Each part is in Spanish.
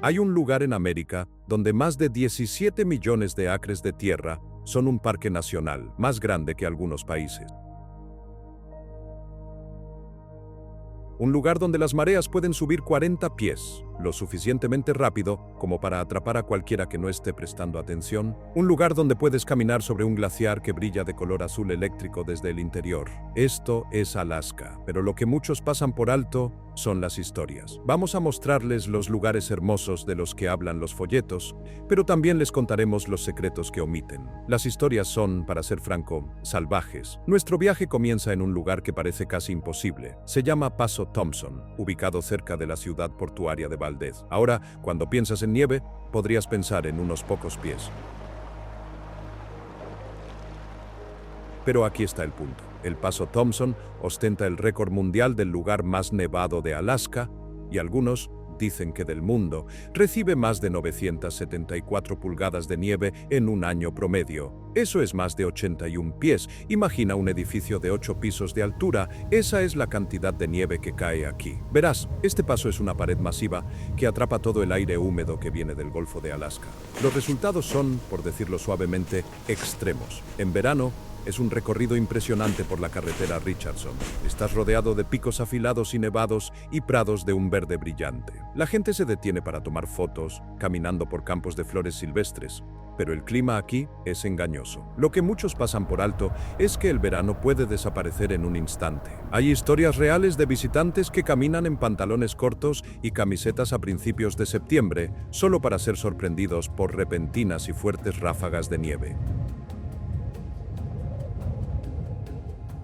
Hay un lugar en América donde más de 17 millones de acres de tierra son un parque nacional, más grande que algunos países. Un lugar donde las mareas pueden subir 40 pies, lo suficientemente rápido como para atrapar a cualquiera que no esté prestando atención. Un lugar donde puedes caminar sobre un glaciar que brilla de color azul eléctrico desde el interior. Esto es Alaska, pero lo que muchos pasan por alto son las historias. Vamos a mostrarles los lugares hermosos de los que hablan los folletos, pero también les contaremos los secretos que omiten. Las historias son, para ser franco, salvajes. Nuestro viaje comienza en un lugar que parece casi imposible. Se llama Paso Thompson, ubicado cerca de la ciudad portuaria de Valdez. Ahora, cuando piensas en nieve, podrías pensar en unos pocos pies. Pero aquí está el punto. El Paso Thompson ostenta el récord mundial del lugar más nevado de Alaska, y algunos dicen que del mundo. Recibe más de 974 pulgadas de nieve en un año promedio. Eso es más de 81 pies. Imagina un edificio de 8 pisos de altura. Esa es la cantidad de nieve que cae aquí. Verás, este paso es una pared masiva que atrapa todo el aire húmedo que viene del Golfo de Alaska. Los resultados son, por decirlo suavemente, extremos. En verano, es un recorrido impresionante por la carretera Richardson. Estás rodeado de picos afilados y nevados y prados de un verde brillante. La gente se detiene para tomar fotos, caminando por campos de flores silvestres. Pero el clima aquí es engañoso. Lo que muchos pasan por alto es que el verano puede desaparecer en un instante. Hay historias reales de visitantes que caminan en pantalones cortos y camisetas a principios de septiembre, solo para ser sorprendidos por repentinas y fuertes ráfagas de nieve.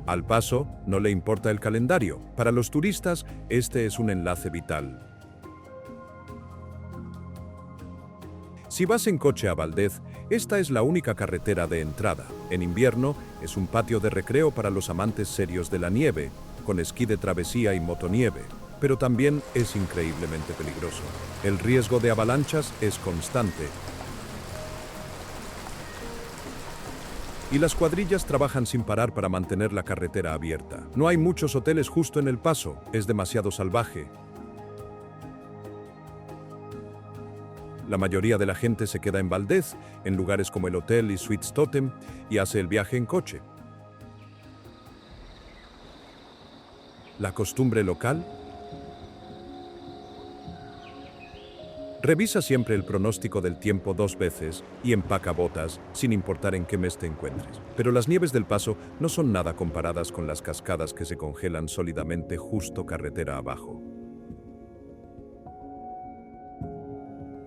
Al Paso no le importa el calendario. Para los turistas, este es un enlace vital. Si vas en coche a Valdez, esta es la única carretera de entrada. En invierno, es un patio de recreo para los amantes serios de la nieve, con esquí de travesía y motonieve. Pero también es increíblemente peligroso. El riesgo de avalanchas es constante. Y las cuadrillas trabajan sin parar para mantener la carretera abierta. No hay muchos hoteles justo en el paso, es demasiado salvaje. La mayoría de la gente se queda en Valdez, en lugares como el hotel y Suites Totem, y hace el viaje en coche. ¿La costumbre local? Revisa siempre el pronóstico del tiempo 2 veces y empaca botas, sin importar en qué mes te encuentres. Pero las nieves del Paso no son nada comparadas con las cascadas que se congelan sólidamente justo carretera abajo.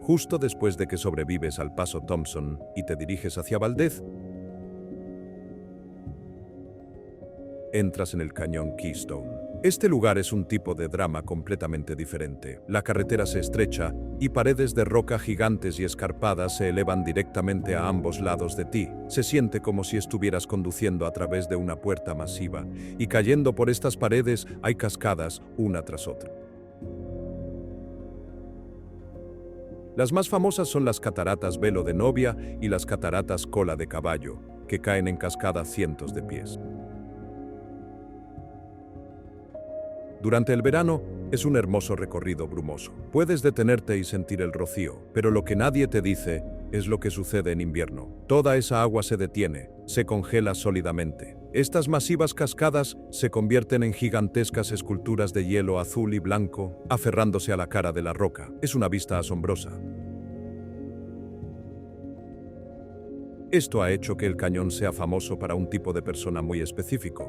Justo después de que sobrevives al Paso Thompson y te diriges hacia Valdez, entras en el cañón Keystone. Este lugar es un tipo de drama completamente diferente. La carretera se estrecha y paredes de roca gigantes y escarpadas se elevan directamente a ambos lados de ti. Se siente como si estuvieras conduciendo a través de una puerta masiva, y cayendo por estas paredes hay cascadas una tras otra. Las más famosas son las cataratas Velo de Novia y las cataratas Cola de Caballo, que caen en cascada cientos de pies. Durante el verano, es un hermoso recorrido brumoso. Puedes detenerte y sentir el rocío, pero lo que nadie te dice es lo que sucede en invierno. Toda esa agua se detiene, se congela sólidamente. Estas masivas cascadas se convierten en gigantescas esculturas de hielo azul y blanco, aferrándose a la cara de la roca. Es una vista asombrosa. Esto ha hecho que el cañón sea famoso para un tipo de persona muy específico.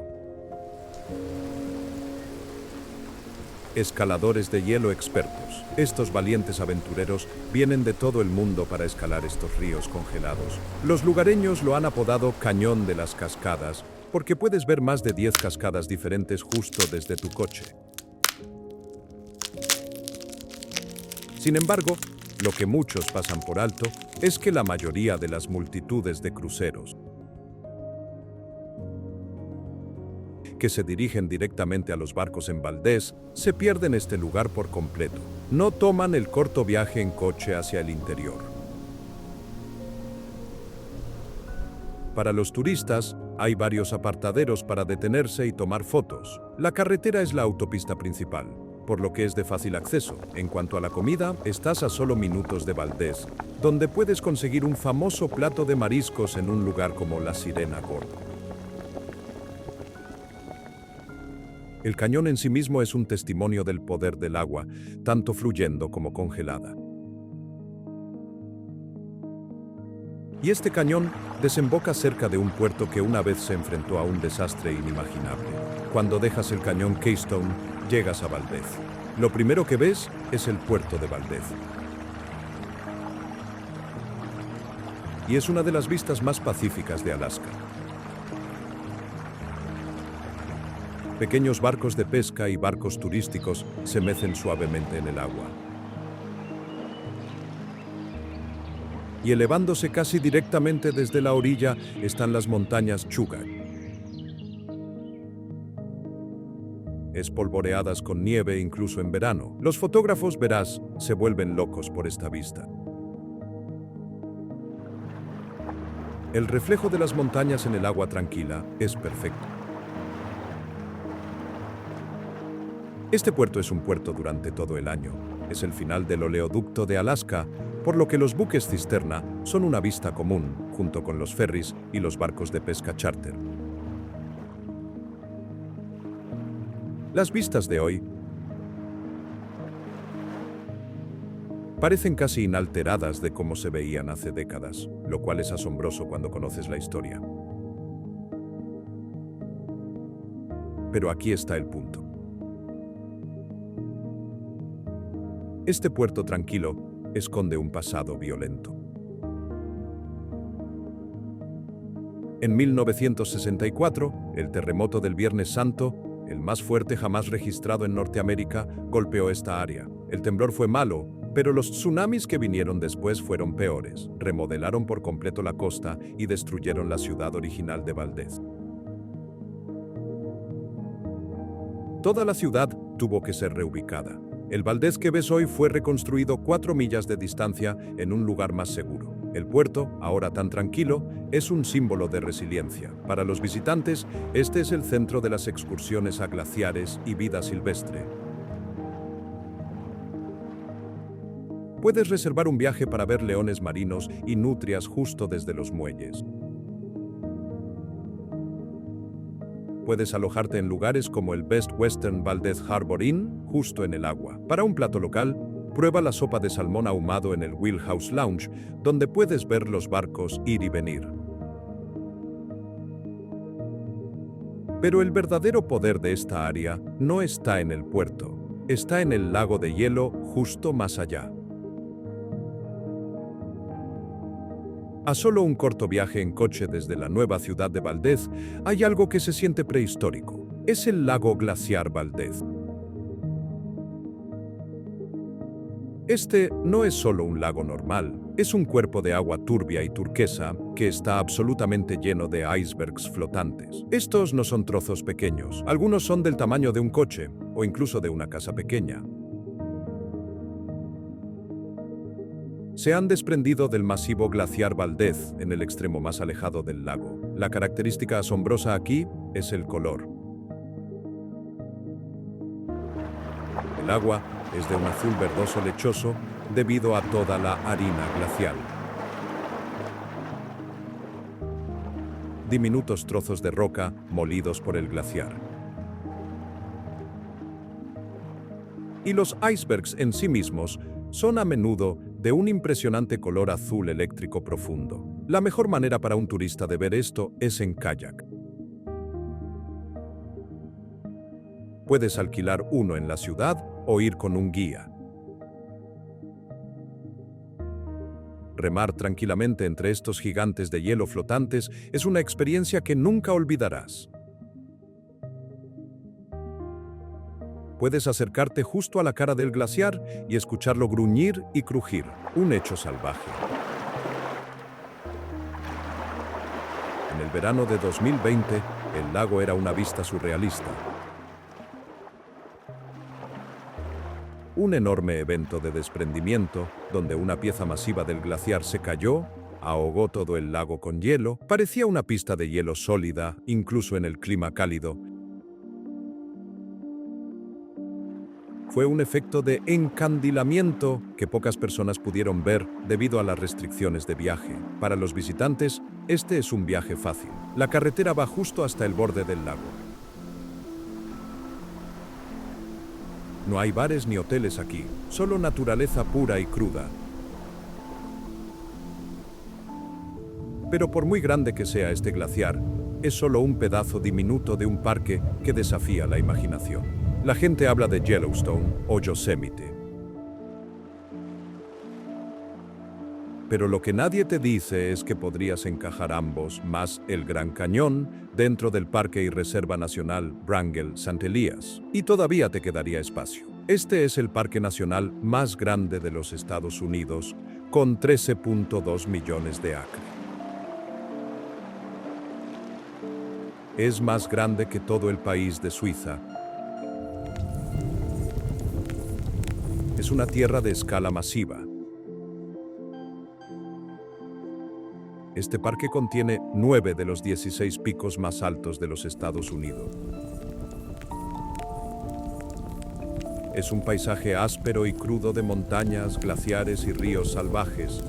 Escaladores de hielo expertos. Estos valientes aventureros vienen de todo el mundo para escalar estos ríos congelados. Los lugareños lo han apodado Cañón de las Cascadas, porque puedes ver más de 10 cascadas diferentes justo desde tu coche. Sin embargo, lo que muchos pasan por alto es que la mayoría de las multitudes de cruceros que se dirigen directamente a los barcos en Valdez se pierden este lugar por completo. No toman el corto viaje en coche hacia el interior. Para los turistas, hay varios apartaderos para detenerse y tomar fotos. La carretera es la autopista principal, por lo que es de fácil acceso. En cuanto a la comida, estás a solo minutos de Valdez, donde puedes conseguir un famoso plato de mariscos en un lugar como La Sirena Gorda. El cañón en sí mismo es un testimonio del poder del agua, tanto fluyendo como congelada. Y este cañón desemboca cerca de un puerto que una vez se enfrentó a un desastre inimaginable. Cuando dejas el cañón Keystone, llegas a Valdez. Lo primero que ves es el puerto de Valdez. Y es una de las vistas más pacíficas de Alaska. Pequeños barcos de pesca y barcos turísticos se mecen suavemente en el agua. Y elevándose casi directamente desde la orilla están las montañas Chugach. Espolvoreadas con nieve incluso en verano. Los fotógrafos, verás, se vuelven locos por esta vista. El reflejo de las montañas en el agua tranquila es perfecto. Este puerto es un puerto durante todo el año. Es el final del oleoducto de Alaska, por lo que los buques cisterna son una vista común, junto con los ferries y los barcos de pesca charter. Las vistas de hoy parecen casi inalteradas de cómo se veían hace décadas, lo cual es asombroso cuando conoces la historia. Pero aquí está el punto. Este puerto tranquilo esconde un pasado violento. En 1964, el terremoto del Viernes Santo, el más fuerte jamás registrado en Norteamérica, golpeó esta área. El temblor fue malo, pero los tsunamis que vinieron después fueron peores. Remodelaron por completo la costa y destruyeron la ciudad original de Valdez. Toda la ciudad tuvo que ser reubicada. El Valdez que ves hoy fue reconstruido 4 millas de distancia en un lugar más seguro. El puerto, ahora tan tranquilo, es un símbolo de resiliencia. Para los visitantes, este es el centro de las excursiones a glaciares y vida silvestre. Puedes reservar un viaje para ver leones marinos y nutrias justo desde los muelles. Puedes alojarte en lugares como el Best Western Valdez Harbor Inn, justo en el agua. Para un plato local, prueba la sopa de salmón ahumado en el Wheelhouse Lounge, donde puedes ver los barcos ir y venir. Pero el verdadero poder de esta área no está en el puerto, está en el lago de hielo justo más allá. A solo un corto viaje en coche desde la nueva ciudad de Valdez, hay algo que se siente prehistórico. Es el lago glaciar Valdez. Este no es solo un lago normal, es un cuerpo de agua turbia y turquesa que está absolutamente lleno de icebergs flotantes. Estos no son trozos pequeños, algunos son del tamaño de un coche o incluso de una casa pequeña. Se han desprendido del masivo glaciar Valdez en el extremo más alejado del lago. La característica asombrosa aquí es el color. El agua es de un azul verdoso lechoso debido a toda la harina glacial. Diminutos trozos de roca molidos por el glaciar. Y los icebergs en sí mismos son a menudo de un impresionante color azul eléctrico profundo. La mejor manera para un turista de ver esto es en kayak. Puedes alquilar uno en la ciudad o ir con un guía. Remar tranquilamente entre estos gigantes de hielo flotantes es una experiencia que nunca olvidarás. Puedes acercarte justo a la cara del glaciar y escucharlo gruñir y crujir, un hecho salvaje. En el verano de 2020, el lago era una vista surrealista. Un enorme evento de desprendimiento, donde una pieza masiva del glaciar se cayó, ahogó todo el lago con hielo, parecía una pista de hielo sólida, incluso en el clima cálido. Fue un efecto de encandilamiento que pocas personas pudieron ver debido a las restricciones de viaje. Para los visitantes, este es un viaje fácil. La carretera va justo hasta el borde del lago. No hay bares ni hoteles aquí, solo naturaleza pura y cruda. Pero por muy grande que sea este glaciar, es solo un pedazo diminuto de un parque que desafía la imaginación. La gente habla de Yellowstone o Yosemite. Pero lo que nadie te dice es que podrías encajar ambos, más el Gran Cañón, dentro del Parque y Reserva Nacional Wrangell-St. Elias. Y todavía te quedaría espacio. Este es el parque nacional más grande de los Estados Unidos, con 13.2 millones de acres. Es más grande que todo el país de Suiza. Es una tierra de escala masiva. Este parque contiene 9 de los 16 picos más altos de los Estados Unidos. Es un paisaje áspero y crudo de montañas, glaciares y ríos salvajes.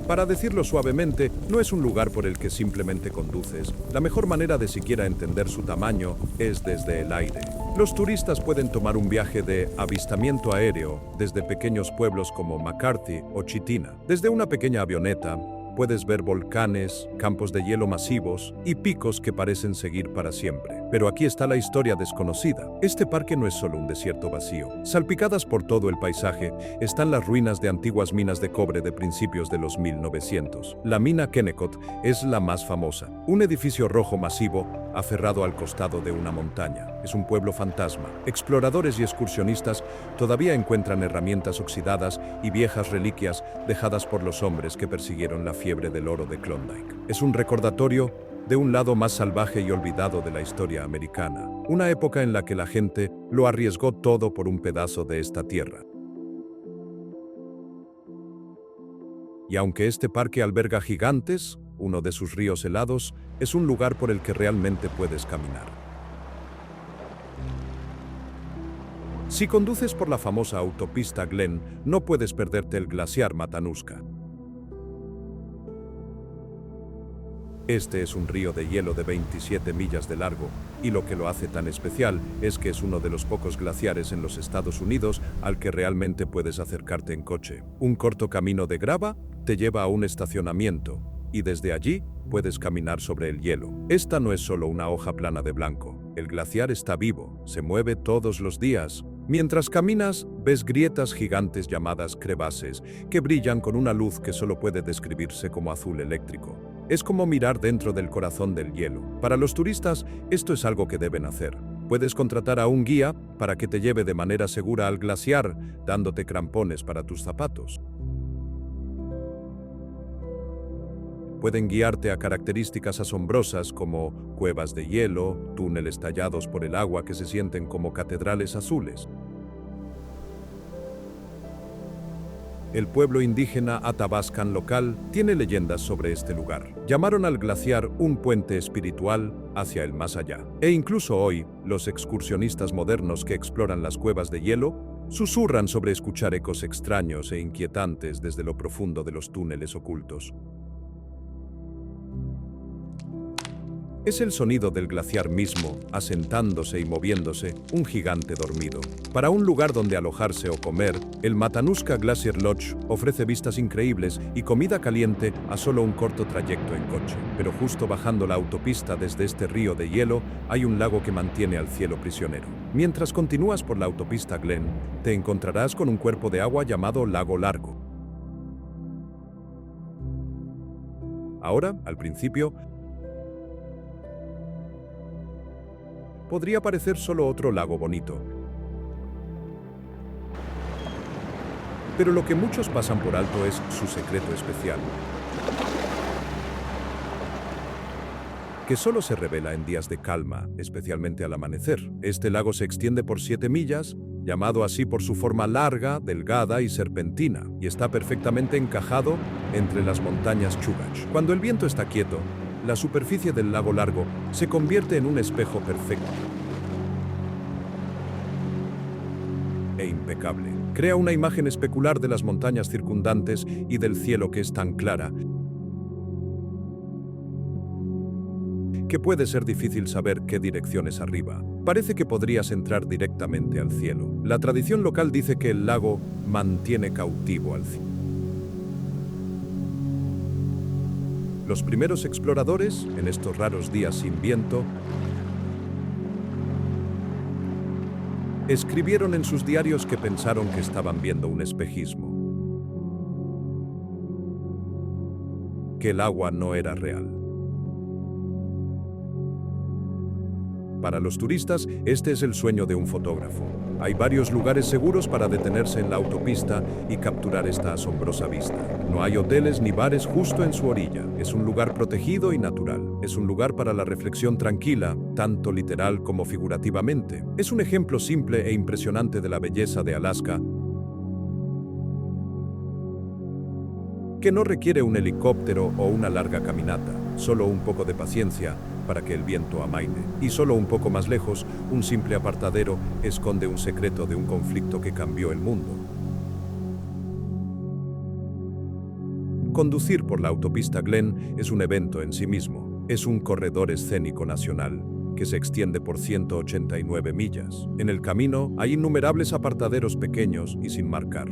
Para decirlo suavemente, no es un lugar por el que simplemente conduces. La mejor manera de siquiera entender su tamaño es desde el aire. Los turistas pueden tomar un viaje de avistamiento aéreo desde pequeños pueblos como McCarthy o Chitina. Desde una pequeña avioneta, puedes ver volcanes, campos de hielo masivos y picos que parecen seguir para siempre. Pero aquí está la historia desconocida. Este parque no es solo un desierto vacío. Salpicadas por todo el paisaje están las ruinas de antiguas minas de cobre de principios de los 1900. La mina Kennecott es la más famosa. Un edificio rojo masivo aferrado al costado de una montaña. Es un pueblo fantasma. Exploradores y excursionistas todavía encuentran herramientas oxidadas y viejas reliquias dejadas por los hombres que persiguieron la fiebre del oro de Klondike. Es un recordatorio de un lado más salvaje y olvidado de la historia americana, una época en la que la gente lo arriesgó todo por un pedazo de esta tierra. Y aunque este parque alberga gigantes, uno de sus ríos helados es un lugar por el que realmente puedes caminar. Si conduces por la famosa autopista Glen, no puedes perderte el glaciar Matanuska. Este es un río de hielo de 27 millas de largo, y lo que lo hace tan especial es que es uno de los pocos glaciares en los Estados Unidos al que realmente puedes acercarte en coche. Un corto camino de grava te lleva a un estacionamiento, y desde allí puedes caminar sobre el hielo. Esta no es solo una hoja plana de blanco. El glaciar está vivo, se mueve todos los días. Mientras caminas, ves grietas gigantes llamadas crevasses, que brillan con una luz que solo puede describirse como azul eléctrico. Es como mirar dentro del corazón del hielo. Para los turistas, esto es algo que deben hacer. Puedes contratar a un guía para que te lleve de manera segura al glaciar, dándote crampones para tus zapatos. Pueden guiarte a características asombrosas como cuevas de hielo, túneles tallados por el agua que se sienten como catedrales azules. El pueblo indígena Athabascan local tiene leyendas sobre este lugar. Llamaron al glaciar un puente espiritual hacia el más allá. E incluso hoy, los excursionistas modernos que exploran las cuevas de hielo susurran sobre escuchar ecos extraños e inquietantes desde lo profundo de los túneles ocultos. Es el sonido del glaciar mismo, asentándose y moviéndose, un gigante dormido. Para un lugar donde alojarse o comer, el Matanuska Glacier Lodge ofrece vistas increíbles y comida caliente a solo un corto trayecto en coche. Pero justo bajando la autopista desde este río de hielo, hay un lago que mantiene al cielo prisionero. Mientras continúas por la autopista Glen, te encontrarás con un cuerpo de agua llamado Lago Largo. Ahora, al principio, podría parecer solo otro lago bonito. Pero lo que muchos pasan por alto es su secreto especial, que solo se revela en días de calma, especialmente al amanecer. Este lago se extiende por 7 millas, llamado así por su forma larga, delgada y serpentina, y está perfectamente encajado entre las montañas Chugach. Cuando el viento está quieto, la superficie del lago Largo se convierte en un espejo perfecto. e impecable. Crea una imagen especular de las montañas circundantes y del cielo que es tan clara que puede ser difícil saber qué dirección es arriba. Parece que podrías entrar directamente al cielo. La tradición local dice que el lago mantiene cautivo al cielo. Los primeros exploradores, en estos raros días sin viento, escribieron en sus diarios que pensaron que estaban viendo un espejismo, que el agua no era real. Para los turistas, este es el sueño de un fotógrafo. Hay varios lugares seguros para detenerse en la autopista y capturar esta asombrosa vista. No hay hoteles ni bares justo en su orilla. Es un lugar protegido y natural. Es un lugar para la reflexión tranquila, tanto literal como figurativamente. Es un ejemplo simple e impresionante de la belleza de Alaska, que no requiere un helicóptero o una larga caminata, solo un poco de paciencia para que el viento amaine. Y solo un poco más lejos, un simple apartadero esconde un secreto de un conflicto que cambió el mundo. Conducir por la autopista Glenn es un evento en sí mismo. Es un corredor escénico nacional que se extiende por 189 millas. En el camino hay innumerables apartaderos pequeños y sin marcar.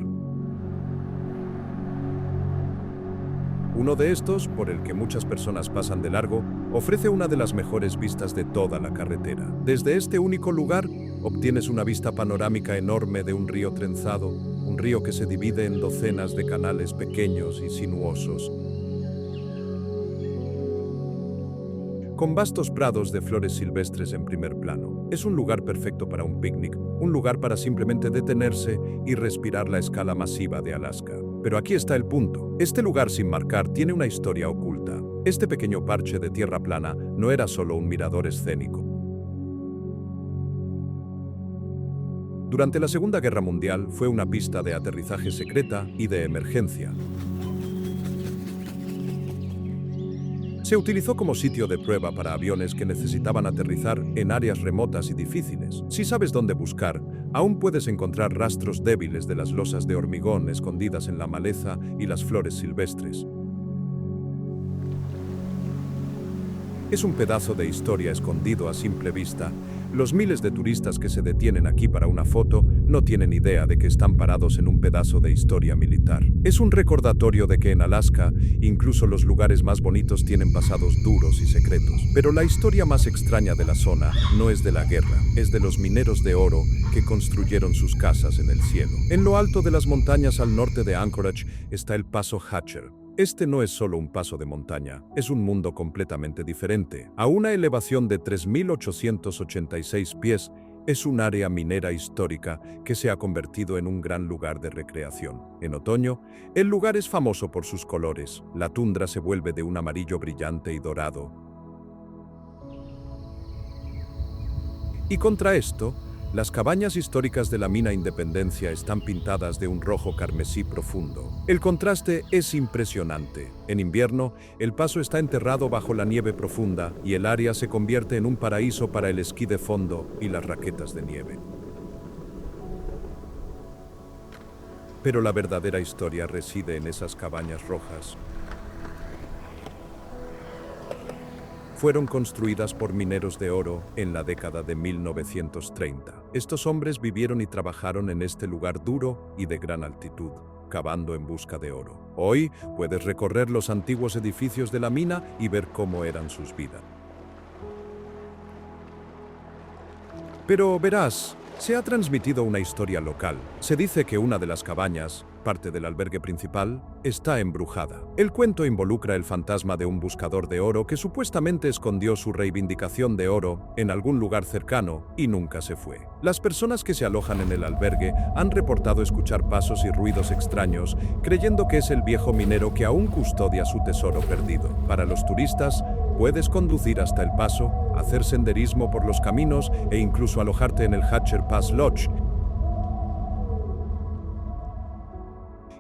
Uno de estos, por el que muchas personas pasan de largo, ofrece una de las mejores vistas de toda la carretera. Desde este único lugar, obtienes una vista panorámica enorme de un río trenzado, un río que se divide en docenas de canales pequeños y sinuosos, con vastos prados de flores silvestres en primer plano. Es un lugar perfecto para un picnic, un lugar para simplemente detenerse y respirar la escala masiva de Alaska. Pero aquí está el punto. Este lugar sin marcar tiene una historia oculta. Este pequeño parche de tierra plana no era solo un mirador escénico. Durante la Segunda Guerra Mundial fue una pista de aterrizaje secreta y de emergencia. Se utilizó como sitio de prueba para aviones que necesitaban aterrizar en áreas remotas y difíciles. Si sabes dónde buscar, aún puedes encontrar rastros débiles de las losas de hormigón escondidas en la maleza y las flores silvestres. Es un pedazo de historia escondido a simple vista. Los miles de turistas que se detienen aquí para una foto no tienen idea de que están parados en un pedazo de historia militar. Es un recordatorio de que en Alaska, incluso los lugares más bonitos tienen pasados duros y secretos. Pero la historia más extraña de la zona no es de la guerra, es de los mineros de oro que construyeron sus casas en el cielo. En lo alto de las montañas al norte de Anchorage está el Paso Hatcher. Este no es solo un paso de montaña, es un mundo completamente diferente. A una elevación de 3.886 pies, es un área minera histórica que se ha convertido en un gran lugar de recreación. En otoño, el lugar es famoso por sus colores. La tundra se vuelve de un amarillo brillante y dorado. Y contra esto, las cabañas históricas de la mina Independencia están pintadas de un rojo carmesí profundo. El contraste es impresionante. En invierno, el paso está enterrado bajo la nieve profunda y el área se convierte en un paraíso para el esquí de fondo y las raquetas de nieve. Pero la verdadera historia reside en esas cabañas rojas. Fueron construidas por mineros de oro en la década de 1930. Estos hombres vivieron y trabajaron en este lugar duro y de gran altitud, cavando en busca de oro. Hoy puedes recorrer los antiguos edificios de la mina y ver cómo eran sus vidas. Pero verás, se ha transmitido una historia local. Se dice que una de las cabañas, parte del albergue principal, está embrujada. El cuento involucra el fantasma de un buscador de oro que supuestamente escondió su reivindicación de oro en algún lugar cercano y nunca se fue. Las personas que se alojan en el albergue han reportado escuchar pasos y ruidos extraños, creyendo que es el viejo minero que aún custodia su tesoro perdido. Para los turistas, puedes conducir hasta el paso, hacer senderismo por los caminos e incluso alojarte en el Hatcher Pass Lodge.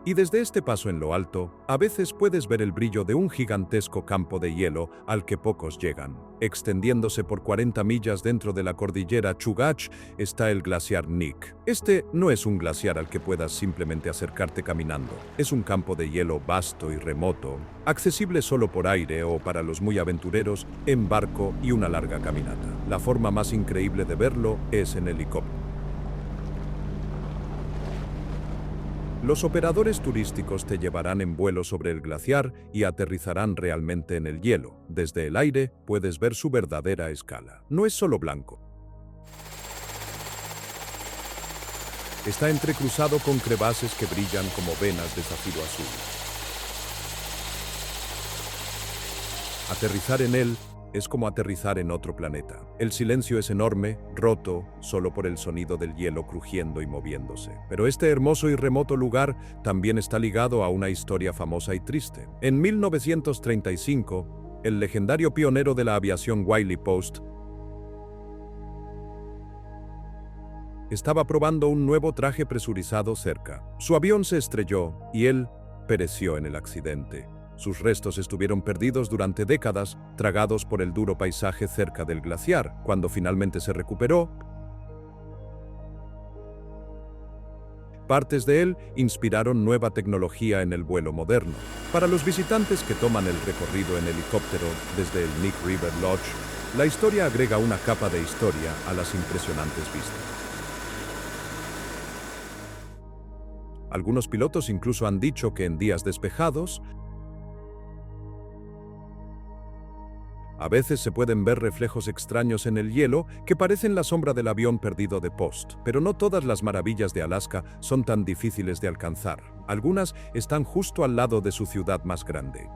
Y desde este paso en lo alto, a veces puedes ver el brillo de un gigantesco campo de hielo al que pocos llegan. Extendiéndose por 40 millas dentro de la cordillera Chugach está el glaciar Nick. Este no es un glaciar al que puedas simplemente acercarte caminando. Es un campo de hielo vasto y remoto, accesible solo por aire o para los muy aventureros en barco y una larga caminata. La forma más increíble de verlo es en helicóptero. Los operadores turísticos te llevarán en vuelo sobre el glaciar y aterrizarán realmente en el hielo. Desde el aire puedes ver su verdadera escala. No es solo blanco. Está entrecruzado con crevaces que brillan como venas de zafiro azul. Aterrizar en él es como aterrizar en otro planeta. El silencio es enorme, roto, solo por el sonido del hielo crujiendo y moviéndose. Pero este hermoso y remoto lugar también está ligado a una historia famosa y triste. En 1935, el legendario pionero de la aviación Wiley Post estaba probando un nuevo traje presurizado cerca. Su avión se estrelló y él pereció en el accidente. Sus restos estuvieron perdidos durante décadas, tragados por el duro paisaje cerca del glaciar. Cuando finalmente se recuperó, partes de él inspiraron nueva tecnología en el vuelo moderno. Para los visitantes que toman el recorrido en helicóptero desde el Nick River Lodge, la historia agrega una capa de historia a las impresionantes vistas. Algunos pilotos incluso han dicho que en días despejados, a veces se pueden ver reflejos extraños en el hielo que parecen la sombra del avión perdido de Post. Pero no todas las maravillas de Alaska son tan difíciles de alcanzar. Algunas están justo al lado de su ciudad más grande.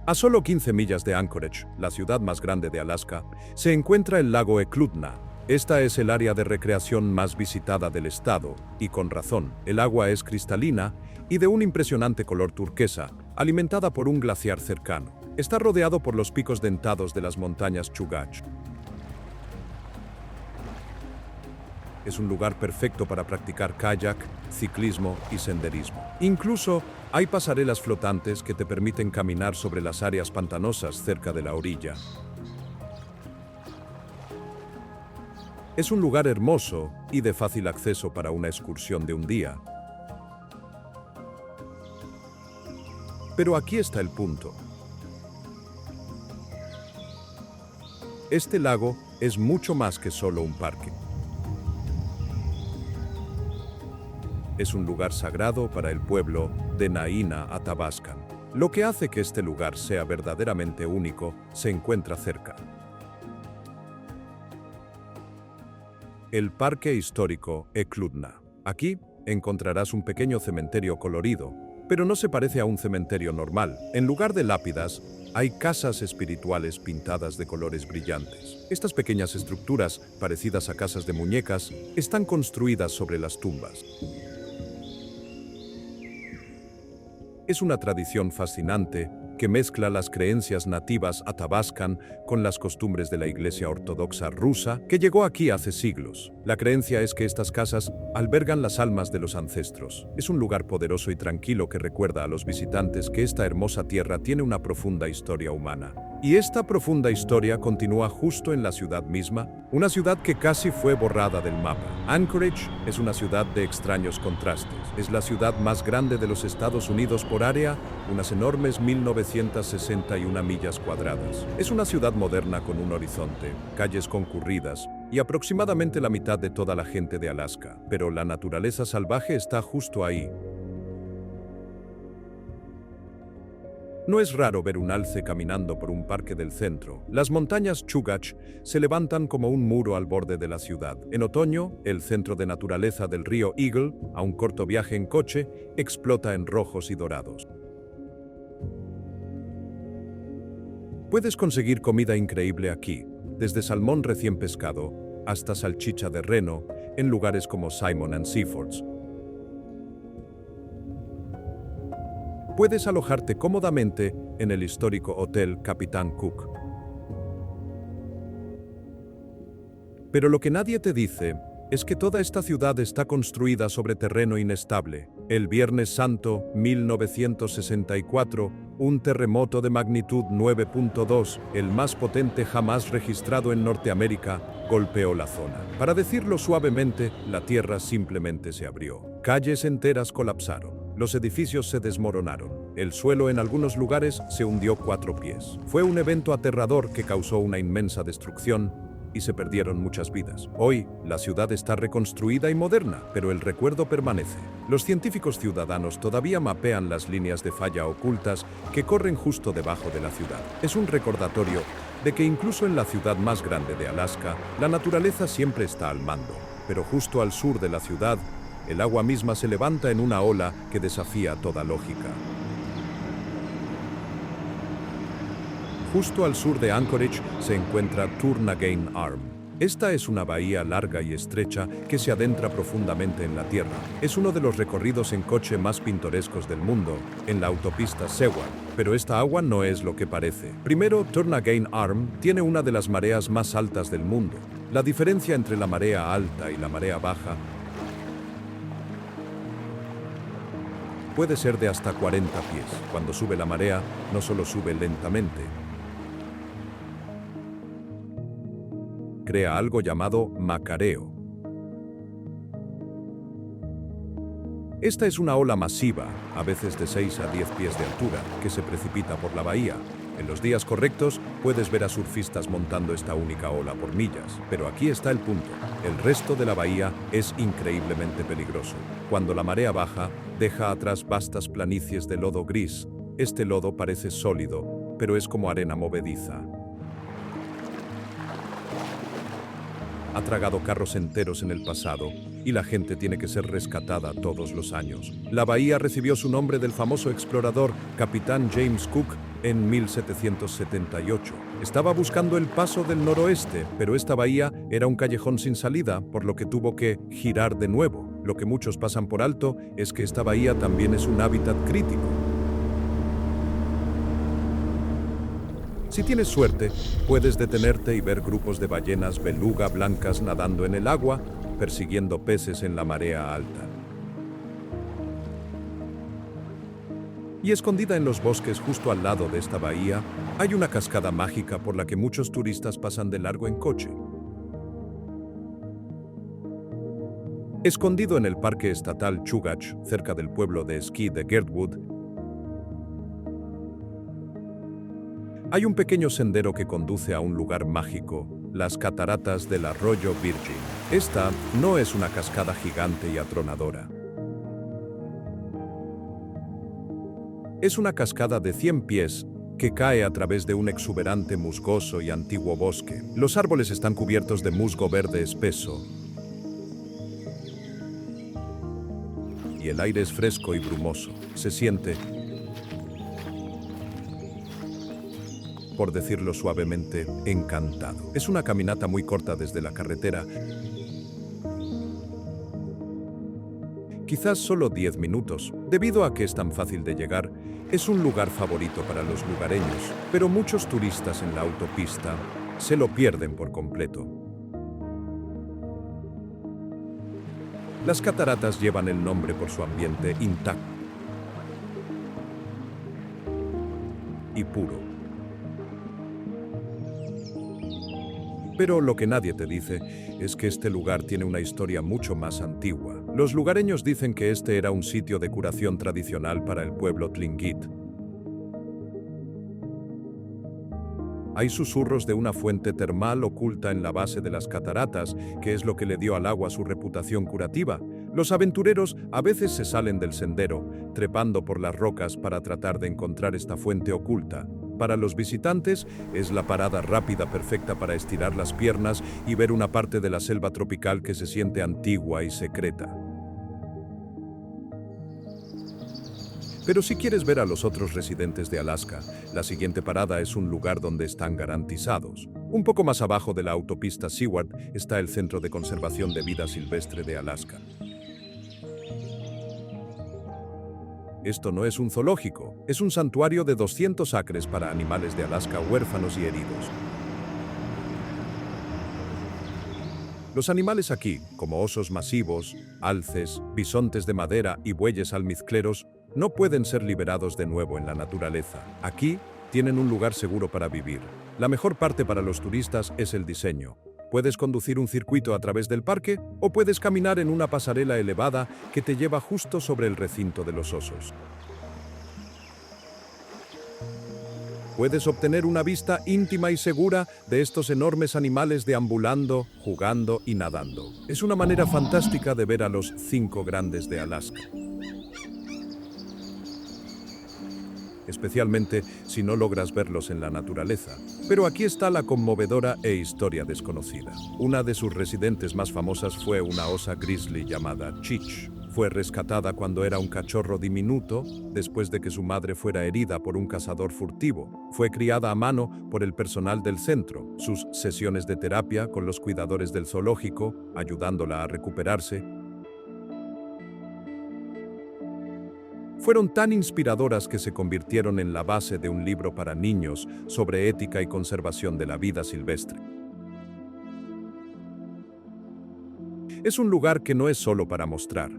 A solo 15 millas de Anchorage, la ciudad más grande de Alaska, se encuentra el lago Eklutna. Esta es el área de recreación más visitada del estado, y con razón. El agua es cristalina y de un impresionante color turquesa, alimentada por un glaciar cercano. Está rodeado por los picos dentados de las montañas Chugach. Es un lugar perfecto para practicar kayak, ciclismo y senderismo. Incluso hay pasarelas flotantes que te permiten caminar sobre las áreas pantanosas cerca de la orilla. Es un lugar hermoso y de fácil acceso para una excursión de un día. Pero aquí está el punto. Este lago es mucho más que solo un parque. Es un lugar sagrado para el pueblo de Naina Athabascan. Lo que hace que este lugar sea verdaderamente único se encuentra cerca. El Parque Histórico Eklutna. Aquí encontrarás un pequeño cementerio colorido, pero no se parece a un cementerio normal. En lugar de lápidas, hay casas espirituales pintadas de colores brillantes. Estas pequeñas estructuras, parecidas a casas de muñecas, están construidas sobre las tumbas. Es una tradición fascinante que mezcla las creencias nativas athabascan con las costumbres de la Iglesia Ortodoxa rusa que llegó aquí hace siglos. La creencia es que estas casas albergan las almas de los ancestros. Es un lugar poderoso y tranquilo que recuerda a los visitantes que esta hermosa tierra tiene una profunda historia humana. Y esta profunda historia continúa justo en la ciudad misma, una ciudad que casi fue borrada del mapa. Anchorage es una ciudad de extraños contrastes. Es la ciudad más grande de los Estados Unidos por área, unas enormes 1961 millas cuadradas. Es una ciudad moderna con un horizonte, calles concurridas y aproximadamente la mitad de toda la gente de Alaska. Pero la naturaleza salvaje está justo ahí. No es raro ver un alce caminando por un parque del centro. Las montañas Chugach se levantan como un muro al borde de la ciudad. En otoño, el centro de naturaleza del río Eagle, a un corto viaje en coche, explota en rojos y dorados. Puedes conseguir comida increíble aquí, desde salmón recién pescado hasta salchicha de reno, en lugares como Simon & Seafords. Puedes alojarte cómodamente en el histórico Hotel Capitán Cook. Pero lo que nadie te dice es que toda esta ciudad está construida sobre terreno inestable. El Viernes Santo, 1964, un terremoto de magnitud 9.2, el más potente jamás registrado en Norteamérica, golpeó la zona. Para decirlo suavemente, la tierra simplemente se abrió. Calles enteras colapsaron. Los edificios se desmoronaron. El suelo en algunos lugares se hundió 4 pies. Fue un evento aterrador que causó una inmensa destrucción y se perdieron muchas vidas. Hoy, la ciudad está reconstruida y moderna, pero el recuerdo permanece. Los científicos ciudadanos todavía mapean las líneas de falla ocultas que corren justo debajo de la ciudad. Es un recordatorio de que incluso en la ciudad más grande de Alaska, la naturaleza siempre está al mando. Pero justo al sur de la ciudad, el agua misma se levanta en una ola que desafía toda lógica. Justo al sur de Anchorage se encuentra Turnagain Arm. Esta es una bahía larga y estrecha que se adentra profundamente en la tierra. Es uno de los recorridos en coche más pintorescos del mundo, en la autopista Seward. Pero esta agua no es lo que parece. Primero, Turnagain Arm tiene una de las mareas más altas del mundo. La diferencia entre la marea alta y la marea baja puede ser de hasta 40 pies. Cuando sube la marea, no solo sube lentamente, crea algo llamado macareo. Esta es una ola masiva, a veces de 6 a 10 pies de altura, que se precipita por la bahía. En los días correctos, puedes ver a surfistas montando esta única ola por millas. Pero aquí está el punto. El resto de la bahía es increíblemente peligroso. Cuando la marea baja, deja atrás vastas planicies de lodo gris. Este lodo parece sólido, pero es como arena movediza. Ha tragado carros enteros en el pasado y la gente tiene que ser rescatada todos los años. La bahía recibió su nombre del famoso explorador Capitán James Cook en 1778. Estaba buscando el paso del noroeste, pero esta bahía era un callejón sin salida, por lo que tuvo que girar de nuevo. Lo que muchos pasan por alto es que esta bahía también es un hábitat crítico. Si tienes suerte, puedes detenerte y ver grupos de ballenas beluga blancas nadando en el agua, persiguiendo peces en la marea alta. Y escondida en los bosques justo al lado de esta bahía, hay una cascada mágica por la que muchos turistas pasan de largo en coche. Escondido en el Parque Estatal Chugach, cerca del pueblo de esquí de Girdwood, hay un pequeño sendero que conduce a un lugar mágico, las cataratas del arroyo Virgin. Esta no es una cascada gigante y atronadora. Es una cascada de 100 pies que cae a través de un exuberante, musgoso y antiguo bosque. Los árboles están cubiertos de musgo verde espeso y el aire es fresco y brumoso. Se siente, por decirlo suavemente, encantado. Es una caminata muy corta desde la carretera, quizás solo 10 minutos. Debido a que es tan fácil de llegar, es un lugar favorito para los lugareños, pero muchos turistas en la autopista se lo pierden por completo. Las cataratas llevan el nombre por su ambiente intacto y puro. Pero lo que nadie te dice es que este lugar tiene una historia mucho más antigua. Los lugareños dicen que este era un sitio de curación tradicional para el pueblo Tlingit. Hay susurros de una fuente termal oculta en la base de las cataratas, que es lo que le dio al agua su reputación curativa. Los aventureros a veces se salen del sendero, trepando por las rocas para tratar de encontrar esta fuente oculta. Para los visitantes, es la parada rápida perfecta para estirar las piernas y ver una parte de la selva tropical que se siente antigua y secreta. Pero si quieres ver a los otros residentes de Alaska, la siguiente parada es un lugar donde están garantizados. Un poco más abajo de la autopista Seward está el Centro de Conservación de Vida Silvestre de Alaska. Esto no es un zoológico, es un santuario de 200 acres para animales de Alaska huérfanos y heridos. Los animales aquí, como osos masivos, alces, bisontes de madera y bueyes almizcleros, no pueden ser liberados de nuevo en la naturaleza. Aquí tienen un lugar seguro para vivir. La mejor parte para los turistas es el diseño. Puedes conducir un circuito a través del parque o puedes caminar en una pasarela elevada que te lleva justo sobre el recinto de los osos. Puedes obtener una vista íntima y segura de estos enormes animales deambulando, jugando y nadando. Es una manera fantástica de ver a los 5 grandes de Alaska. Especialmente si no logras verlos en la naturaleza. Pero aquí está la conmovedora historia desconocida. Una de sus residentes más famosas fue una osa grizzly llamada Chich. Fue rescatada cuando era un cachorro diminuto, después de que su madre fuera herida por un cazador furtivo. Fue criada a mano por el personal del centro. Sus sesiones de terapia con los cuidadores del zoológico, ayudándola a recuperarse, fueron tan inspiradoras que se convirtieron en la base de un libro para niños sobre ética y conservación de la vida silvestre. Es un lugar que no es solo para mostrar.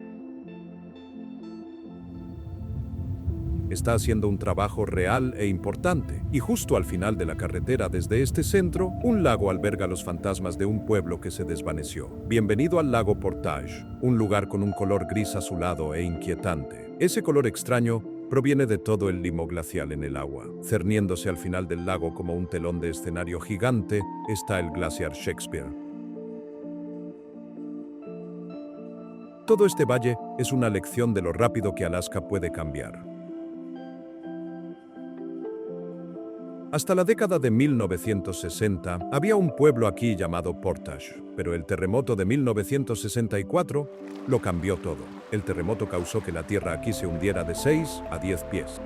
Está haciendo un trabajo real e importante, y justo al final de la carretera desde este centro, un lago alberga los fantasmas de un pueblo que se desvaneció. Bienvenido al lago Portage, un lugar con un color gris azulado e inquietante. Ese color extraño proviene de todo el limo glacial en el agua. Cerniéndose al final del lago como un telón de escenario gigante, está el glaciar Shakespeare. Todo este valle es una lección de lo rápido que Alaska puede cambiar. Hasta la década de 1960, había un pueblo aquí llamado Portage, pero el terremoto de 1964 lo cambió todo. El terremoto causó que la tierra aquí se hundiera de 6 a 10 pies.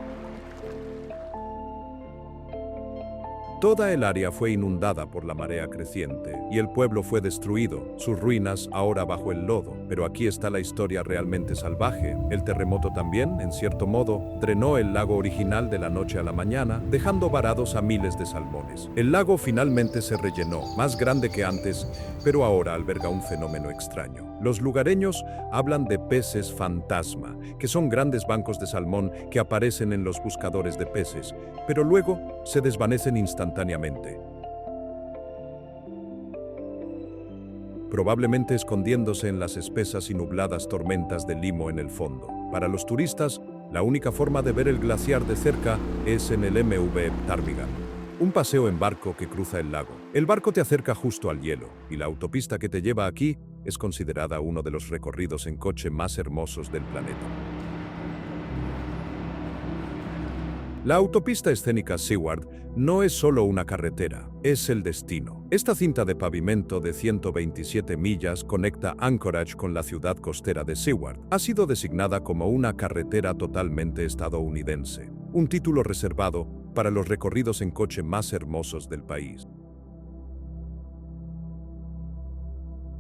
Toda el área fue inundada por la marea creciente y el pueblo fue destruido, sus ruinas ahora bajo el lodo. Pero aquí está la historia realmente salvaje. El terremoto también, en cierto modo, drenó el lago original de la noche a la mañana, dejando varados a miles de salmones. El lago finalmente se rellenó, más grande que antes, pero ahora alberga un fenómeno extraño. Los lugareños hablan de peces fantasma, que son grandes bancos de salmón que aparecen en los buscadores de peces, pero luego se desvanecen instantáneamente, probablemente escondiéndose en las espesas y nubladas tormentas de limo en el fondo. Para los turistas, la única forma de ver el glaciar de cerca es en el MV Ptarmigan, un paseo en barco que cruza el lago. El barco te acerca justo al hielo, y la autopista que te lleva aquí es considerada uno de los recorridos en coche más hermosos del planeta. La autopista escénica Seward no es solo una carretera, es el destino. Esta cinta de pavimento de 127 millas conecta Anchorage con la ciudad costera de Seward. Ha sido designada como una carretera totalmente estadounidense, un título reservado para los recorridos en coche más hermosos del país.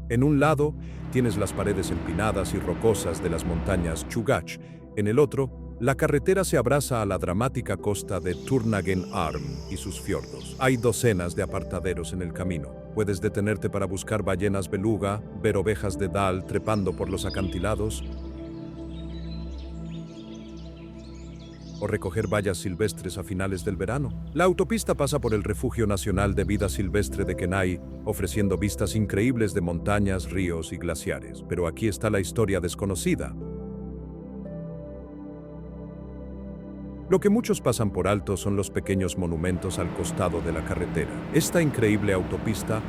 En un lado, tienes las paredes empinadas y rocosas de las montañas Chugach. En el otro, la carretera se abraza a la dramática costa de Turnagain Arm y sus fiordos. Hay docenas de apartaderos en el camino. Puedes detenerte para buscar ballenas beluga, ver ovejas de Dall trepando por los acantilados, o recoger bayas silvestres a finales del verano. La autopista pasa por el Refugio Nacional de Vida Silvestre de Kenai, ofreciendo vistas increíbles de montañas, ríos y glaciares. Pero aquí está la historia desconocida. Lo que muchos pasan por alto son los pequeños monumentos al costado de la carretera. Esta increíble autopista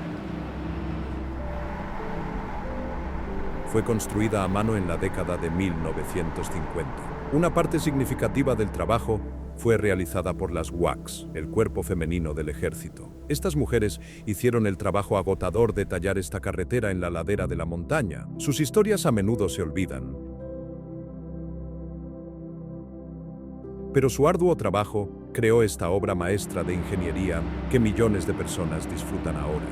fue construida a mano en la década de 1950. Una parte significativa del trabajo fue realizada por las WACs, el cuerpo femenino del ejército. Estas mujeres hicieron el trabajo agotador de tallar esta carretera en la ladera de la montaña. Sus historias a menudo se olvidan, pero su arduo trabajo creó esta obra maestra de ingeniería que millones de personas disfrutan ahora.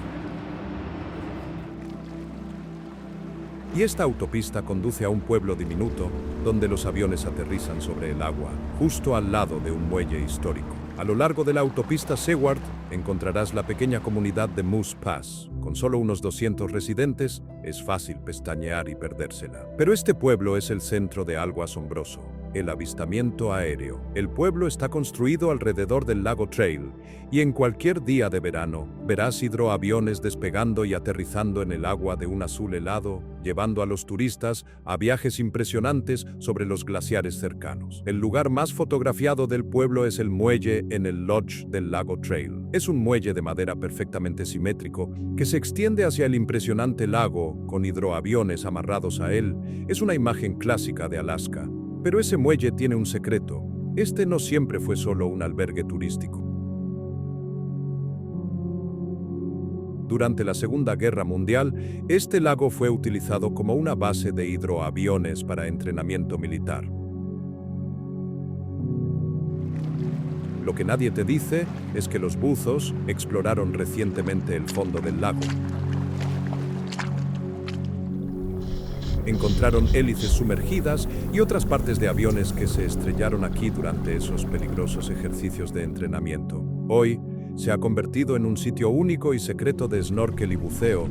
Y esta autopista conduce a un pueblo diminuto donde los aviones aterrizan sobre el agua, justo al lado de un muelle histórico. A lo largo de la autopista Seward encontrarás la pequeña comunidad de Moose Pass. Con solo unos 200 residentes, es fácil pestañear y perdérsela. Pero este pueblo es el centro de algo asombroso: el avistamiento aéreo. El pueblo está construido alrededor del lago Trail, y en cualquier día de verano verás hidroaviones despegando y aterrizando en el agua de un azul helado, llevando a los turistas a viajes impresionantes sobre los glaciares cercanos. El lugar más fotografiado del pueblo es el muelle en el Lodge del lago Trail. Es un muelle de madera perfectamente simétrico que se extiende hacia el impresionante lago con hidroaviones amarrados a él. Es una imagen clásica de Alaska. Pero ese muelle tiene un secreto. Este no siempre fue solo un albergue turístico. Durante la Segunda Guerra Mundial, este lago fue utilizado como una base de hidroaviones para entrenamiento militar. Lo que nadie te dice es que los buzos exploraron recientemente el fondo del lago. Encontraron hélices sumergidas y otras partes de aviones que se estrellaron aquí durante esos peligrosos ejercicios de entrenamiento. Hoy se ha convertido en un sitio único y secreto de snorkel y buceo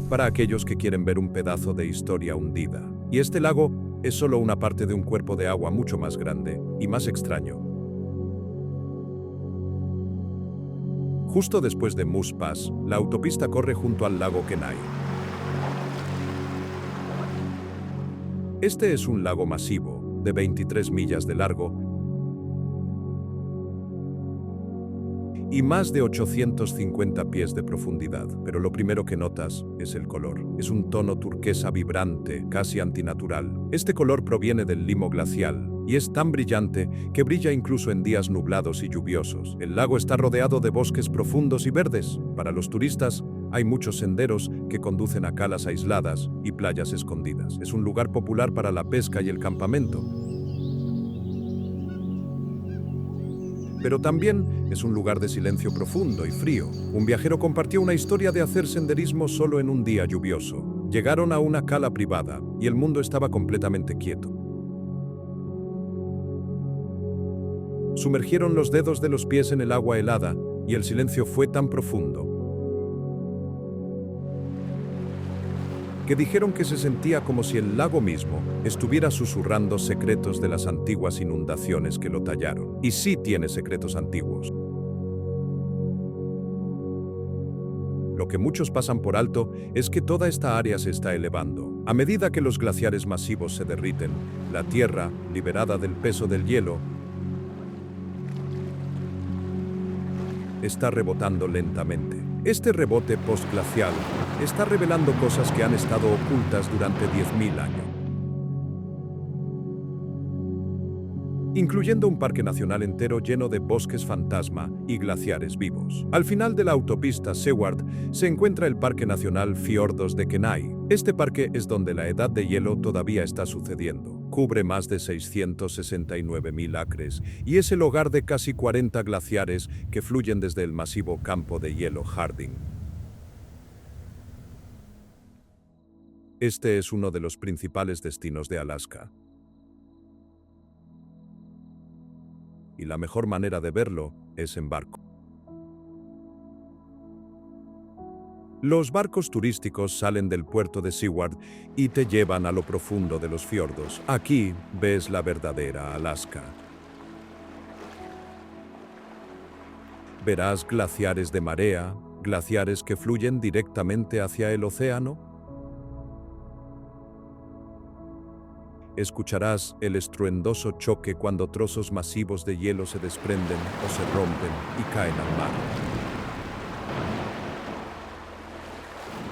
para aquellos que quieren ver un pedazo de historia hundida. Y este lago es solo una parte de un cuerpo de agua mucho más grande y más extraño. Justo después de Moose Pass, la autopista corre junto al lago Kenai. Este es un lago masivo, de 23 millas de largo y más de 850 pies de profundidad. Pero lo primero que notas es el color. Es un tono turquesa vibrante, casi antinatural. Este color proviene del limo glacial y es tan brillante que brilla incluso en días nublados y lluviosos. El lago está rodeado de bosques profundos y verdes. Para los turistas, hay muchos senderos que conducen a calas aisladas y playas escondidas. Es un lugar popular para la pesca y el campamento. Pero también es un lugar de silencio profundo y frío. Un viajero compartió una historia de hacer senderismo solo en un día lluvioso. Llegaron a una cala privada y el mundo estaba completamente quieto. Sumergieron los dedos de los pies en el agua helada y el silencio fue tan profundo que dijeron que se sentía como si el lago mismo estuviera susurrando secretos de las antiguas inundaciones que lo tallaron. Y sí tiene secretos antiguos. Lo que muchos pasan por alto es que toda esta área se está elevando. A medida que los glaciares masivos se derriten, la tierra, liberada del peso del hielo, está rebotando lentamente. Este rebote postglacial está revelando cosas que han estado ocultas durante 10.000 años, incluyendo un parque nacional entero lleno de bosques fantasma y glaciares vivos. Al final de la autopista Seward se encuentra el Parque Nacional Fiordos de Kenai. Este parque es donde la edad de hielo todavía está sucediendo. Cubre más de 669.000 acres y es el hogar de casi 40 glaciares que fluyen desde el masivo campo de hielo Harding. Este es uno de los principales destinos de Alaska. Y la mejor manera de verlo es en barco. Los barcos turísticos salen del puerto de Seward y te llevan a lo profundo de los fiordos. Aquí ves la verdadera Alaska. Verás glaciares de marea, glaciares que fluyen directamente hacia el océano. Escucharás el estruendoso choque cuando trozos masivos de hielo se desprenden o se rompen y caen al mar.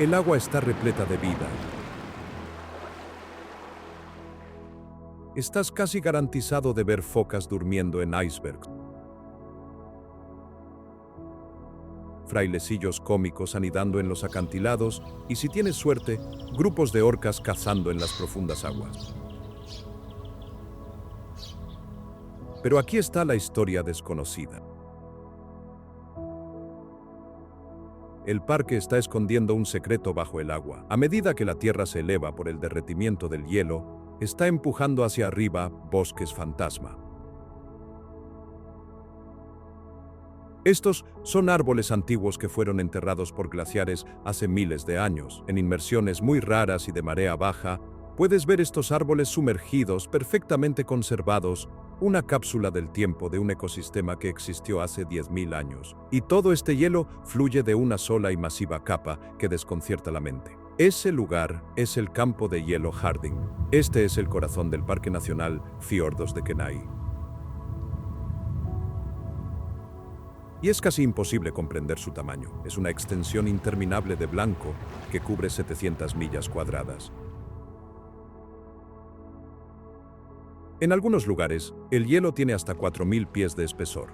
El agua está repleta de vida. Estás casi garantizado de ver focas durmiendo en icebergs, frailecillos cómicos anidando en los acantilados y, si tienes suerte, grupos de orcas cazando en las profundas aguas. Pero aquí está la historia desconocida. El parque está escondiendo un secreto bajo el agua. A medida que la tierra se eleva por el derretimiento del hielo, está empujando hacia arriba bosques fantasma. Estos son árboles antiguos que fueron enterrados por glaciares hace miles de años. En inmersiones muy raras y de marea baja, puedes ver estos árboles sumergidos, perfectamente conservados, una cápsula del tiempo de un ecosistema que existió hace 10.000 años. Y todo este hielo fluye de una sola y masiva capa que desconcierta la mente. Ese lugar es el campo de hielo Harding. Este es el corazón del Parque Nacional Fiordos de Kenai. Y es casi imposible comprender su tamaño. Es una extensión interminable de blanco que cubre 700 millas cuadradas. En algunos lugares, el hielo tiene hasta 4.000 pies de espesor.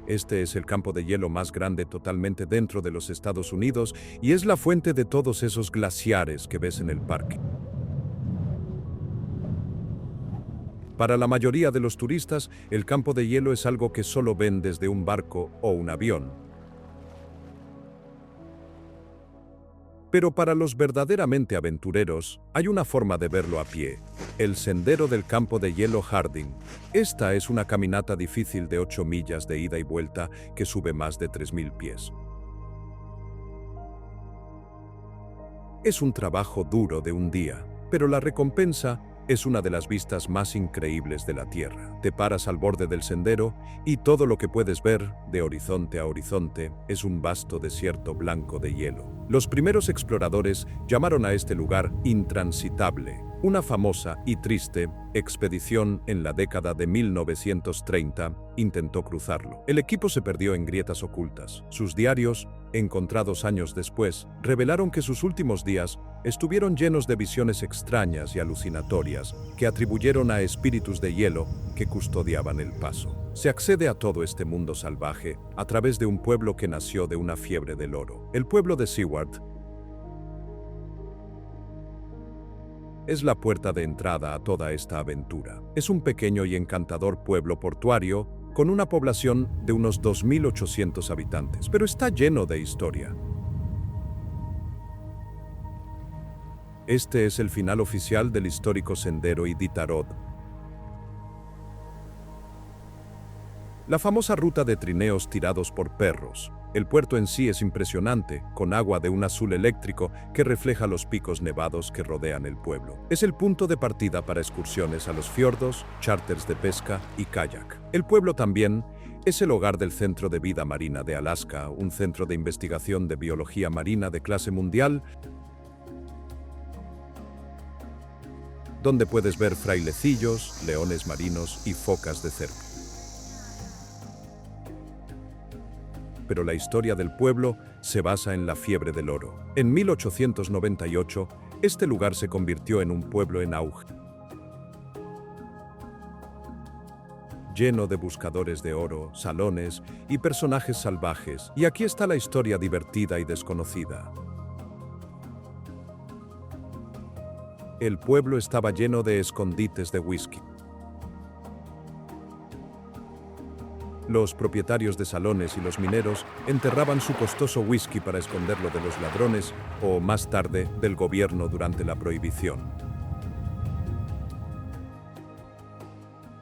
Este es el campo de hielo más grande totalmente dentro de los Estados Unidos y es la fuente de todos esos glaciares que ves en el parque. Para la mayoría de los turistas, el campo de hielo es algo que solo ven desde un barco o un avión. Pero para los verdaderamente aventureros, hay una forma de verlo a pie: el sendero del campo de hielo Harding. Esta es una caminata difícil de 8 millas de ida y vuelta que sube más de 3.000 pies. Es un trabajo duro de un día, pero la recompensa es una de las vistas más increíbles de la Tierra. Te paras al borde del sendero y todo lo que puedes ver, de horizonte a horizonte, es un vasto desierto blanco de hielo. Los primeros exploradores llamaron a este lugar intransitable. Una famosa y triste expedición en la década de 1930 intentó cruzarlo. El equipo se perdió en grietas ocultas. Sus diarios, encontrados años después, revelaron que sus últimos días estuvieron llenos de visiones extrañas y alucinatorias que atribuyeron a espíritus de hielo que custodiaban el paso. Se accede a todo este mundo salvaje a través de un pueblo que nació de una fiebre del oro. El pueblo de Seward es la puerta de entrada a toda esta aventura. Es un pequeño y encantador pueblo portuario con una población de unos 2.800 habitantes, pero está lleno de historia. Este es el final oficial del histórico sendero Iditarod. La famosa ruta de trineos tirados por perros. El puerto en sí es impresionante, con agua de un azul eléctrico que refleja los picos nevados que rodean el pueblo. Es el punto de partida para excursiones a los fiordos, charters de pesca y kayak. El pueblo también es el hogar del Centro de Vida Marina de Alaska, un centro de investigación de biología marina de clase mundial, donde puedes ver frailecillos, leones marinos y focas de cerco. Pero la historia del pueblo se basa en la fiebre del oro. En 1898, este lugar se convirtió en un pueblo en auge, lleno de buscadores de oro, salones y personajes salvajes. Y aquí está la historia divertida y desconocida. El pueblo estaba lleno de escondites de whisky. Los propietarios de salones y los mineros enterraban su costoso whisky para esconderlo de los ladrones o, más tarde, del gobierno durante la prohibición.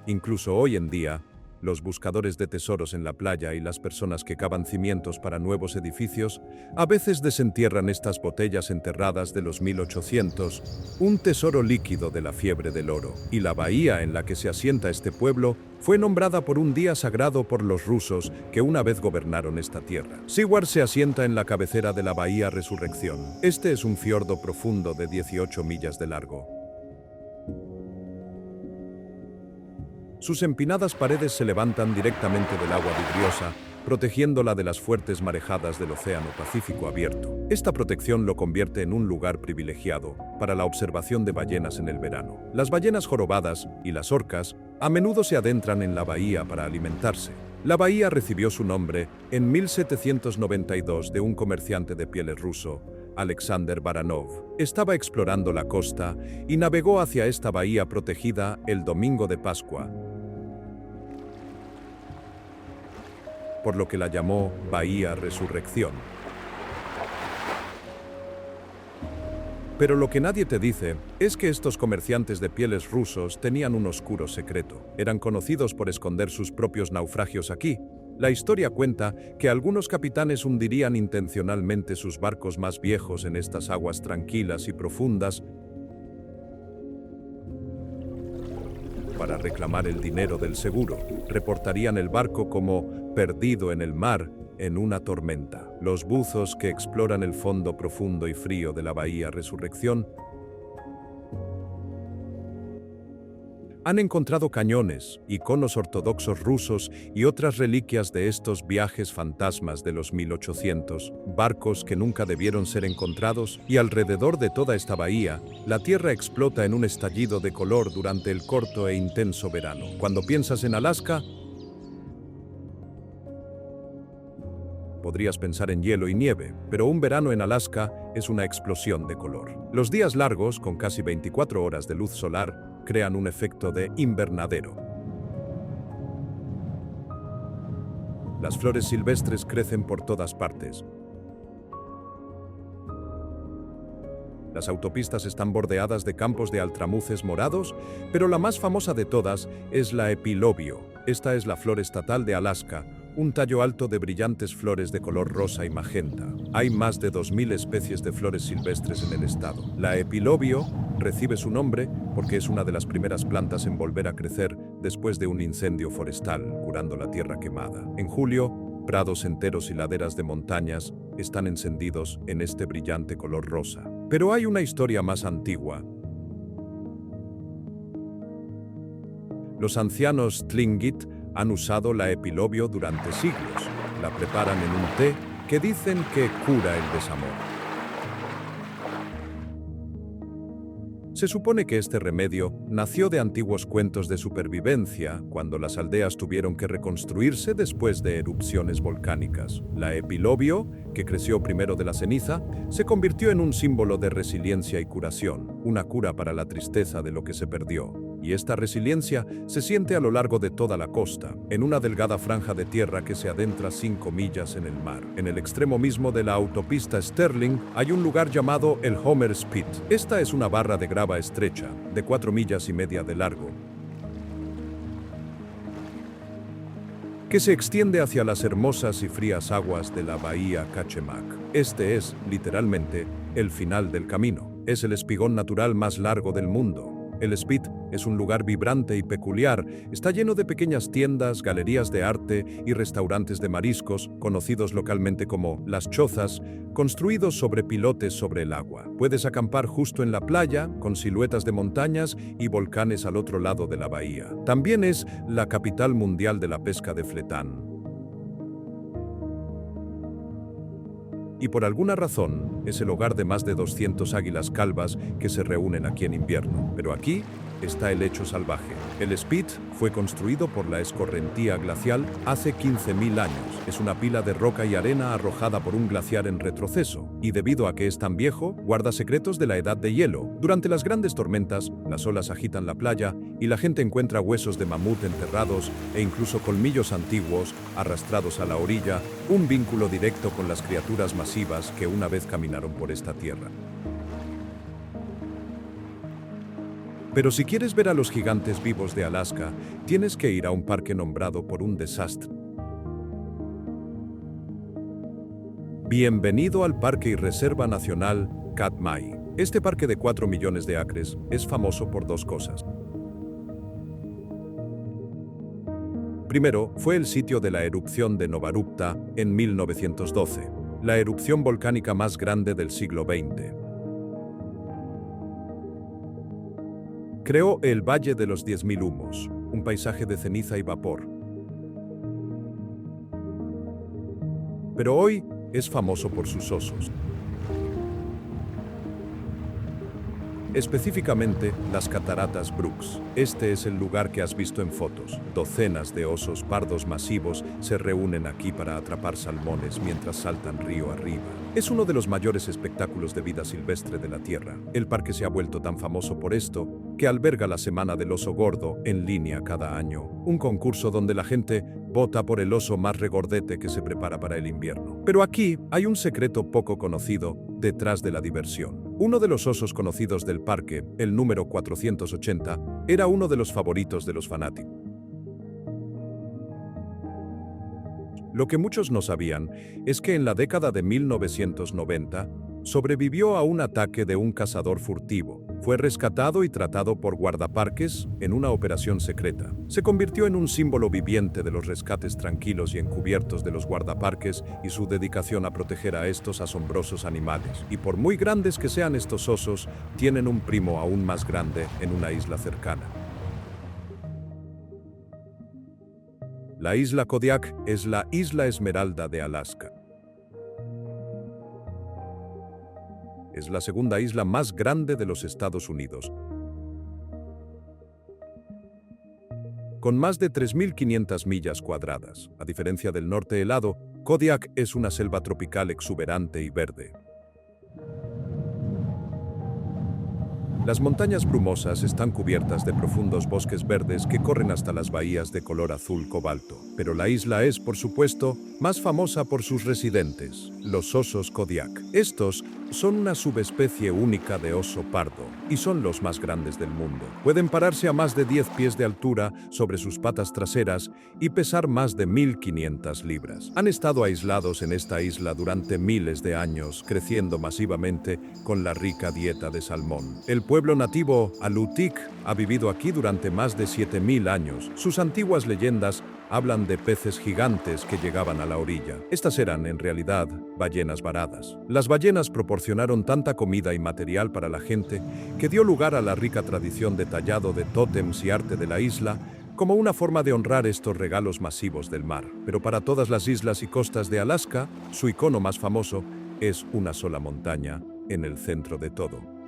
Incluso hoy en día, los buscadores de tesoros en la playa y las personas que cavan cimientos para nuevos edificios a veces desentierran estas botellas enterradas de los 1800, un tesoro líquido de la fiebre del oro. Y la bahía en la que se asienta este pueblo fue nombrada por un día sagrado por los rusos que una vez gobernaron esta tierra. Seward se asienta en la cabecera de la bahía Resurrección. Este es un fiordo profundo de 18 millas de largo. Sus empinadas paredes se levantan directamente del agua vidriosa, protegiéndola de las fuertes marejadas del Océano Pacífico abierto. Esta protección lo convierte en un lugar privilegiado para la observación de ballenas en el verano. Las ballenas jorobadas y las orcas a menudo se adentran en la bahía para alimentarse. La bahía recibió su nombre en 1792 de un comerciante de pieles ruso, Alexander Baranov. Estaba explorando la costa y navegó hacia esta bahía protegida el domingo de Pascua, por lo que la llamó Bahía Resurrección. Pero lo que nadie te dice es que estos comerciantes de pieles rusos tenían un oscuro secreto. Eran conocidos por esconder sus propios naufragios aquí. La historia cuenta que algunos capitanes hundirían intencionalmente sus barcos más viejos en estas aguas tranquilas y profundas para reclamar el dinero del seguro. Reportarían el barco como perdido en el mar en una tormenta. Los buzos que exploran el fondo profundo y frío de la Bahía Resurrección han encontrado cañones, iconos ortodoxos rusos y otras reliquias de estos viajes fantasmas de los 1800, barcos que nunca debieron ser encontrados, y alrededor de toda esta bahía, la tierra explota en un estallido de color durante el corto e intenso verano. Cuando piensas en Alaska, podrías pensar en hielo y nieve, pero un verano en Alaska es una explosión de color. Los días largos, con casi 24 horas de luz solar, crean un efecto de invernadero. Las flores silvestres crecen por todas partes. Las autopistas están bordeadas de campos de altramuces morados, pero la más famosa de todas es la epilobio. Esta es la flor estatal de Alaska, un tallo alto de brillantes flores de color rosa y magenta. Hay más de 2000 especies de flores silvestres en el estado. La epilobio recibe su nombre porque es una de las primeras plantas en volver a crecer después de un incendio forestal, curando la tierra quemada. En julio, prados enteros y laderas de montañas están encendidos en este brillante color rosa. Pero hay una historia más antigua. Los ancianos Tlingit han usado la epilobio durante siglos. La preparan en un té que dicen que cura el desamor. Se supone que este remedio nació de antiguos cuentos de supervivencia, cuando las aldeas tuvieron que reconstruirse después de erupciones volcánicas. La epilobio, que creció primero de la ceniza, se convirtió en un símbolo de resiliencia y curación, una cura para la tristeza de lo que se perdió. Y esta resiliencia se siente a lo largo de toda la costa, en una delgada franja de tierra que se adentra 5 millas en el mar. En el extremo mismo de la autopista Sterling hay un lugar llamado el Homer Spit. Esta es una barra de grava estrecha, de 4 millas y media de largo, que se extiende hacia las hermosas y frías aguas de la bahía Kachemak. Este es, literalmente, el final del camino. Es el espigón natural más largo del mundo. El Spit es un lugar vibrante y peculiar. Está lleno de pequeñas tiendas, galerías de arte y restaurantes de mariscos, conocidos localmente como las chozas, construidos sobre pilotes sobre el agua. Puedes acampar justo en la playa, con siluetas de montañas y volcanes al otro lado de la bahía. También es la capital mundial de la pesca de fletán. Y por alguna razón es el hogar de más de 200 águilas calvas que se reúnen aquí en invierno. Pero aquí está el hecho salvaje. El Spit fue construido por la escorrentía glacial hace 15.000 años. Es una pila de roca y arena arrojada por un glaciar en retroceso, y debido a que es tan viejo, guarda secretos de la edad de hielo. Durante las grandes tormentas, las olas agitan la playa y la gente encuentra huesos de mamut enterrados e incluso colmillos antiguos arrastrados a la orilla, un vínculo directo con las criaturas masivas que una vez caminaron por esta tierra. Pero si quieres ver a los gigantes vivos de Alaska, tienes que ir a un parque nombrado por un desastre. Bienvenido al Parque y Reserva Nacional Katmai. Este parque de 4 millones de acres es famoso por dos cosas. Primero, fue el sitio de la erupción de Novarupta en 1912, la erupción volcánica más grande del siglo XX. Creó el Valle de los 10.000 Humos, un paisaje de ceniza y vapor. Pero hoy es famoso por sus osos. Específicamente, las cataratas Brooks. Este es el lugar que has visto en fotos. Docenas de osos pardos masivos se reúnen aquí para atrapar salmones mientras saltan río arriba. Es uno de los mayores espectáculos de vida silvestre de la Tierra. El parque se ha vuelto tan famoso por esto que alberga la Semana del Oso Gordo en línea cada año, un concurso donde la gente vota por el oso más regordete que se prepara para el invierno. Pero aquí hay un secreto poco conocido detrás de la diversión. Uno de los osos conocidos del parque, el número 480, era uno de los favoritos de los fanáticos. Lo que muchos no sabían es que en la década de 1990 sobrevivió a un ataque de un cazador furtivo. Fue rescatado y tratado por guardaparques en una operación secreta. Se convirtió en un símbolo viviente de los rescates tranquilos y encubiertos de los guardaparques y su dedicación a proteger a estos asombrosos animales. Y por muy grandes que sean estos osos, tienen un primo aún más grande en una isla cercana. La isla Kodiak es la isla Esmeralda de Alaska. Es la segunda isla más grande de los Estados Unidos. Con más de 3.500 millas cuadradas. A diferencia del norte helado, Kodiak es una selva tropical exuberante y verde. Las montañas brumosas están cubiertas de profundos bosques verdes que corren hasta las bahías de color azul cobalto. Pero la isla es, por supuesto, más famosa por sus residentes, los osos Kodiak. Estos son una subespecie única de oso pardo y son los más grandes del mundo. Pueden pararse a más de 10 pies de altura sobre sus patas traseras y pesar más de 1.500 libras. Han estado aislados en esta isla durante miles de años, creciendo masivamente con la rica dieta de salmón. El pueblo nativo Alutiiq ha vivido aquí durante más de 7.000 años. Sus antiguas leyendas hablan de peces gigantes que llegaban a la orilla. Estas eran, en realidad, ballenas varadas. Las ballenas proporcionaron tanta comida y material para la gente que dio lugar a la rica tradición de tallado de tótems y arte de la isla como una forma de honrar estos regalos masivos del mar. Pero para todas las islas y costas de Alaska, su icono más famoso es una sola montaña en el centro de todo.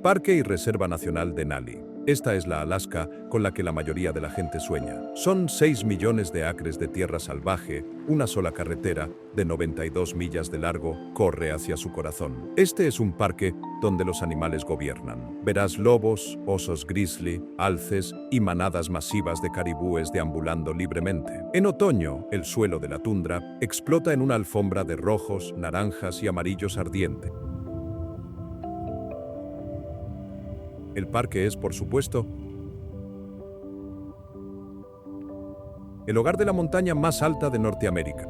Parque y Reserva Nacional Denali. Esta es la Alaska con la que la mayoría de la gente sueña. Son 6 millones de acres de tierra salvaje, una sola carretera de 92 millas de largo corre hacia su corazón. Este es un parque donde los animales gobiernan. Verás lobos, osos grizzly, alces y manadas masivas de caribúes deambulando libremente. En otoño, el suelo de la tundra explota en una alfombra de rojos, naranjas y amarillos ardientes. El parque es, por supuesto, el hogar de la montaña más alta de Norteamérica.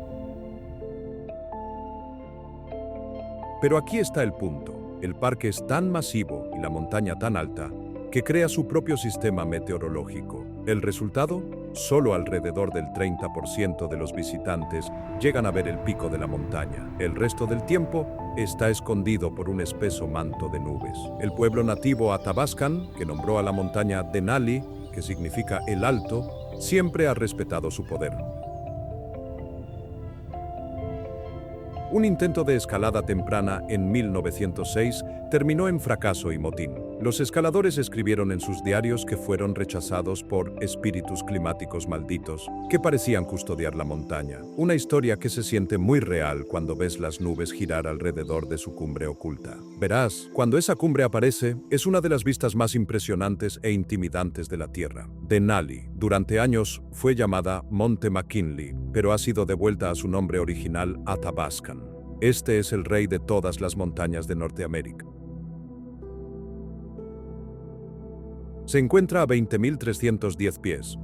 Pero aquí está el punto. El parque es tan masivo y la montaña tan alta que crea su propio sistema meteorológico. ¿El resultado? Solo alrededor del 30% de los visitantes llegan a ver el pico de la montaña. El resto del tiempo está escondido por un espeso manto de nubes. El pueblo nativo Athabascan, que nombró a la montaña Denali, que significa el alto, siempre ha respetado su poder. Un intento de escalada temprana en 1906 terminó en fracaso y motín. Los escaladores escribieron en sus diarios que fueron rechazados por espíritus climáticos malditos que parecían custodiar la montaña. Una historia que se siente muy real cuando ves las nubes girar alrededor de su cumbre oculta. Verás, cuando esa cumbre aparece, es una de las vistas más impresionantes e intimidantes de la Tierra. Denali, durante años, fue llamada Monte McKinley, pero ha sido devuelta a su nombre original Athabascan. Este es el rey de todas las montañas de Norteamérica. Se encuentra a 20.310 pies.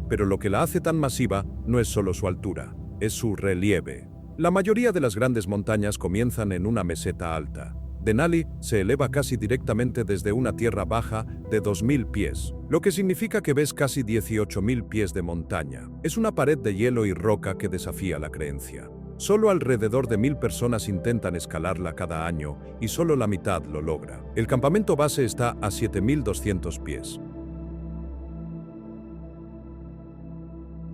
Pero lo que la hace tan masiva no es solo su altura, es su relieve. La mayoría de las grandes montañas comienzan en una meseta alta. Denali se eleva casi directamente desde una tierra baja de 2.000 pies, lo que significa que ves casi 18.000 pies de montaña. Es una pared de hielo y roca que desafía la creencia. Solo alrededor de 1.000 personas intentan escalarla cada año y solo la mitad lo logra. El campamento base está a 7.200 pies.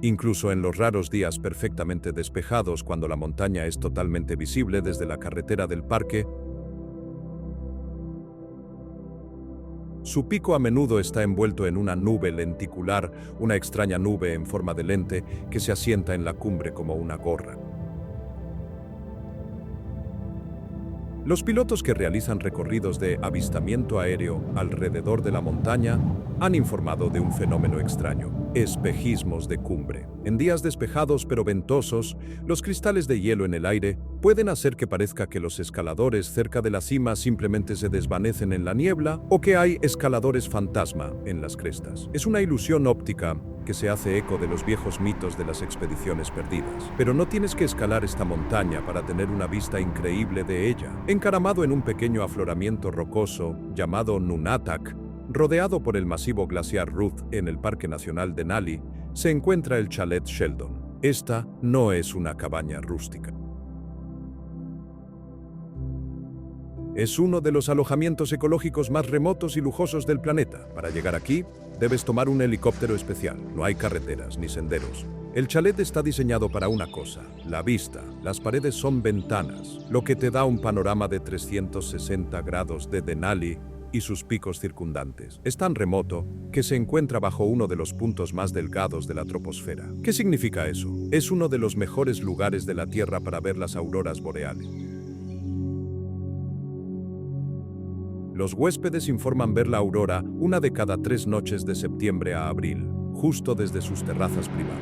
Incluso en los raros días perfectamente despejados, cuando la montaña es totalmente visible desde la carretera del parque, su pico a menudo está envuelto en una nube lenticular, una extraña nube en forma de lente que se asienta en la cumbre como una gorra. Los pilotos que realizan recorridos de avistamiento aéreo alrededor de la montaña han informado de un fenómeno extraño: espejismos de cumbre. En días despejados pero ventosos, los cristales de hielo en el aire pueden hacer que parezca que los escaladores cerca de la cima simplemente se desvanecen en la niebla o que hay escaladores fantasma en las crestas. Es una ilusión óptica que se hace eco de los viejos mitos de las expediciones perdidas. Pero no tienes que escalar esta montaña para tener una vista increíble de ella. Encaramado en un pequeño afloramiento rocoso llamado Nunatak, rodeado por el masivo glaciar Ruth en el Parque Nacional Denali, se encuentra el Chalet Sheldon. Esta no es una cabaña rústica. Es uno de los alojamientos ecológicos más remotos y lujosos del planeta. Para llegar aquí, debes tomar un helicóptero especial. No hay carreteras ni senderos. El chalet está diseñado para una cosa: la vista. Las paredes son ventanas, lo que te da un panorama de 360 grados de Denali y sus picos circundantes. Es tan remoto que se encuentra bajo uno de los puntos más delgados de la troposfera. ¿Qué significa eso? Es uno de los mejores lugares de la Tierra para ver las auroras boreales. Los huéspedes informan ver la aurora una de cada 3 noches de septiembre a abril, justo desde sus terrazas privadas.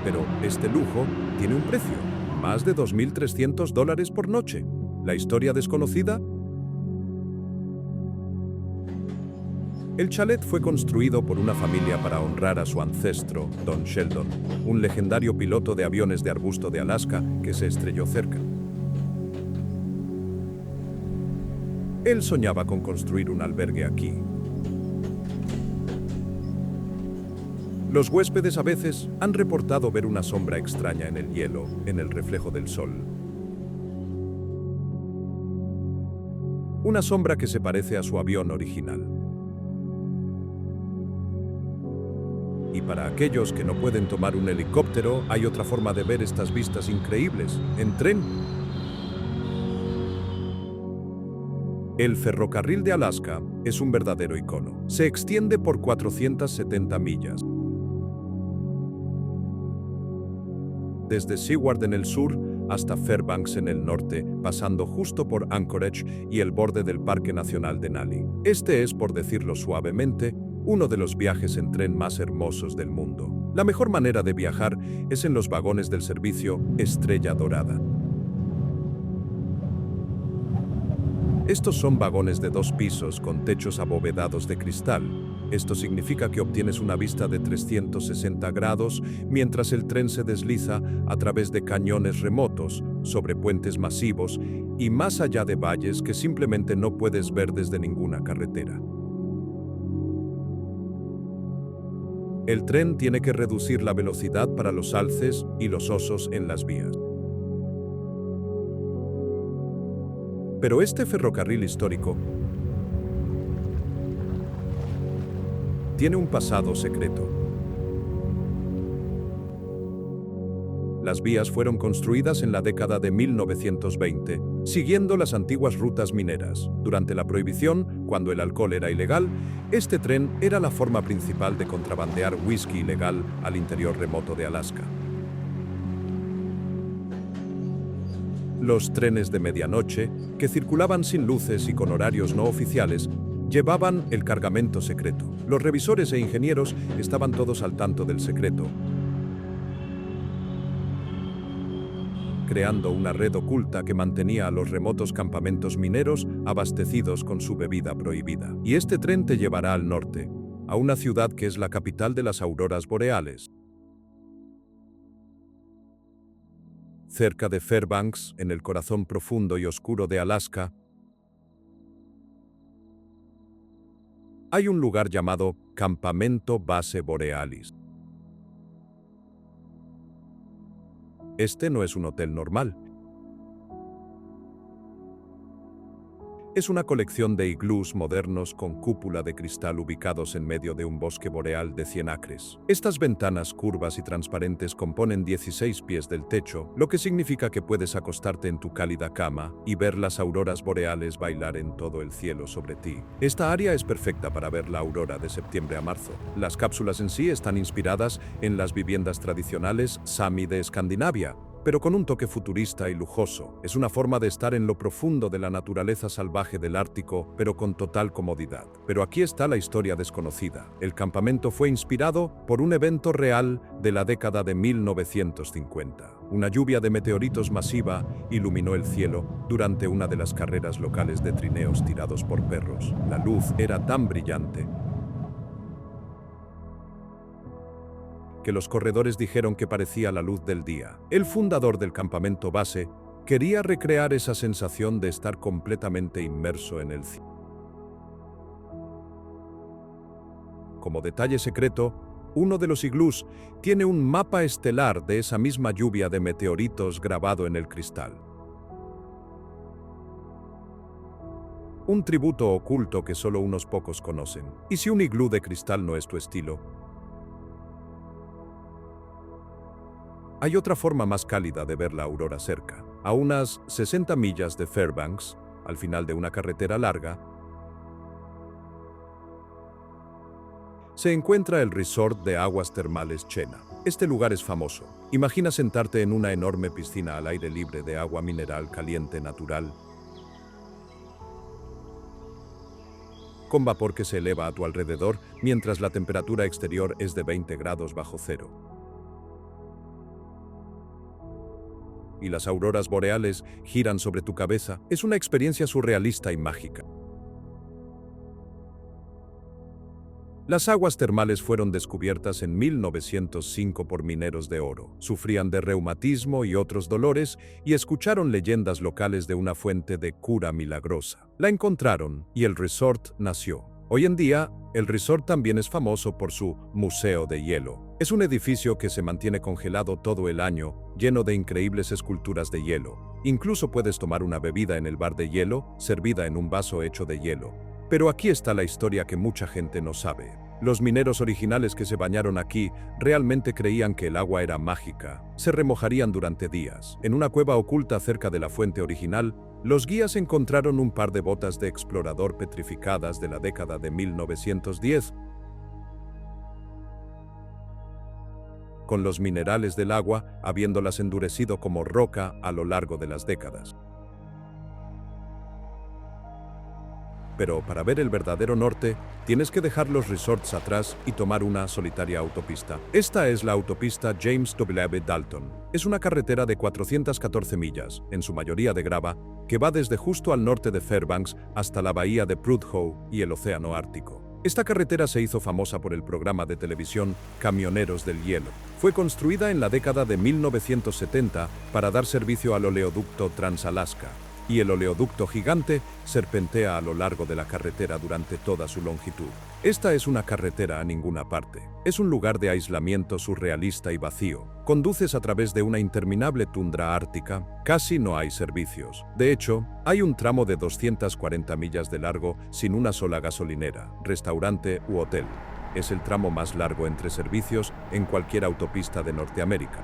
Pero este lujo tiene un precio: más de $2.300 por noche. ¿La historia desconocida? El chalet fue construido por una familia para honrar a su ancestro, Don Sheldon, un legendario piloto de aviones de arbusto de Alaska que se estrelló cerca. Él soñaba con construir un albergue aquí. Los huéspedes a veces han reportado ver una sombra extraña en el hielo, en el reflejo del sol. Una sombra que se parece a su avión original. Y para aquellos que no pueden tomar un helicóptero, hay otra forma de ver estas vistas increíbles: en tren. El ferrocarril de Alaska es un verdadero icono. Se extiende por 470 millas. Desde Seward en el sur hasta Fairbanks en el norte, pasando justo por Anchorage y el borde del Parque Nacional Denali. Este es, por decirlo suavemente, uno de los viajes en tren más hermosos del mundo. La mejor manera de viajar es en los vagones del servicio Estrella Dorada. Estos son vagones de 2 pisos con techos abovedados de cristal. Esto significa que obtienes una vista de 360 grados mientras el tren se desliza a través de cañones remotos, sobre puentes masivos y más allá de valles que simplemente no puedes ver desde ninguna carretera. El tren tiene que reducir la velocidad para los alces y los osos en las vías. Pero este ferrocarril histórico tiene un pasado secreto. Las vías fueron construidas en la década de 1920, siguiendo las antiguas rutas mineras. Durante la Prohibición, cuando el alcohol era ilegal, este tren era la forma principal de contrabandear whisky ilegal al interior remoto de Alaska. Los trenes de medianoche, que circulaban sin luces y con horarios no oficiales, llevaban el cargamento secreto. Los revisores e ingenieros estaban todos al tanto del secreto, creando una red oculta que mantenía a los remotos campamentos mineros abastecidos con su bebida prohibida. Y este tren te llevará al norte, a una ciudad que es la capital de las auroras boreales. Cerca de Fairbanks, en el corazón profundo y oscuro de Alaska, hay un lugar llamado Campamento Base Borealis. Este no es un hotel normal. Es una colección de iglús modernos con cúpula de cristal ubicados en medio de un bosque boreal de 100 acres. Estas ventanas curvas y transparentes componen 16 pies del techo, lo que significa que puedes acostarte en tu cálida cama y ver las auroras boreales bailar en todo el cielo sobre ti. Esta área es perfecta para ver la aurora de septiembre a marzo. Las cápsulas en sí están inspiradas en las viviendas tradicionales Sami de Escandinavia, pero con un toque futurista y lujoso. Es una forma de estar en lo profundo de la naturaleza salvaje del Ártico, pero con total comodidad. Pero aquí está la historia desconocida. El campamento fue inspirado por un evento real de la década de 1950. Una lluvia de meteoritos masiva iluminó el cielo durante una de las carreras locales de trineos tirados por perros. La luz era tan brillante que los corredores dijeron que parecía la luz del día. El fundador del campamento base quería recrear esa sensación de estar completamente inmerso en el cielo. Como detalle secreto, uno de los iglús tiene un mapa estelar de esa misma lluvia de meteoritos grabado en el cristal. Un tributo oculto que solo unos pocos conocen. ¿Y si un iglú de cristal no es tu estilo? Hay otra forma más cálida de ver la aurora cerca. A unas 60 millas de Fairbanks, al final de una carretera larga, se encuentra el resort de aguas termales Chena. Este lugar es famoso. Imagina sentarte en una enorme piscina al aire libre de agua mineral caliente natural, con vapor que se eleva a tu alrededor mientras la temperatura exterior es de 20 grados bajo cero. Y las auroras boreales giran sobre tu cabeza. Es una experiencia surrealista y mágica. Las aguas termales fueron descubiertas en 1905 por mineros de oro. Sufrían de reumatismo y otros dolores y escucharon leyendas locales de una fuente de cura milagrosa. La encontraron y el resort nació. Hoy en día, el resort también es famoso por su Museo de Hielo. Es un edificio que se mantiene congelado todo el año, lleno de increíbles esculturas de hielo. Incluso puedes tomar una bebida en el bar de hielo, servida en un vaso hecho de hielo. Pero aquí está la historia que mucha gente no sabe. Los mineros originales que se bañaron aquí realmente creían que el agua era mágica. Se remojarían durante días. En una cueva oculta cerca de la fuente original, los guías encontraron un par de botas de explorador petrificadas de la década de 1910, con los minerales del agua habiéndolas endurecido como roca a lo largo de las décadas. Pero para ver el verdadero norte, tienes que dejar los resorts atrás y tomar una solitaria autopista. Esta es la autopista James W. Dalton. Es una carretera de 414 millas, en su mayoría de grava, que va desde justo al norte de Fairbanks hasta la bahía de Prudhoe y el océano Ártico. Esta carretera se hizo famosa por el programa de televisión Camioneros del Hielo. Fue construida en la década de 1970 para dar servicio al oleoducto Trans-Alaska, y el oleoducto gigante serpentea a lo largo de la carretera durante toda su longitud. Esta es una carretera a ninguna parte. Es un lugar de aislamiento surrealista y vacío. Conduces a través de una interminable tundra ártica. Casi no hay servicios. De hecho, hay un tramo de 240 millas de largo sin una sola gasolinera, restaurante u hotel. Es el tramo más largo entre servicios en cualquier autopista de Norteamérica.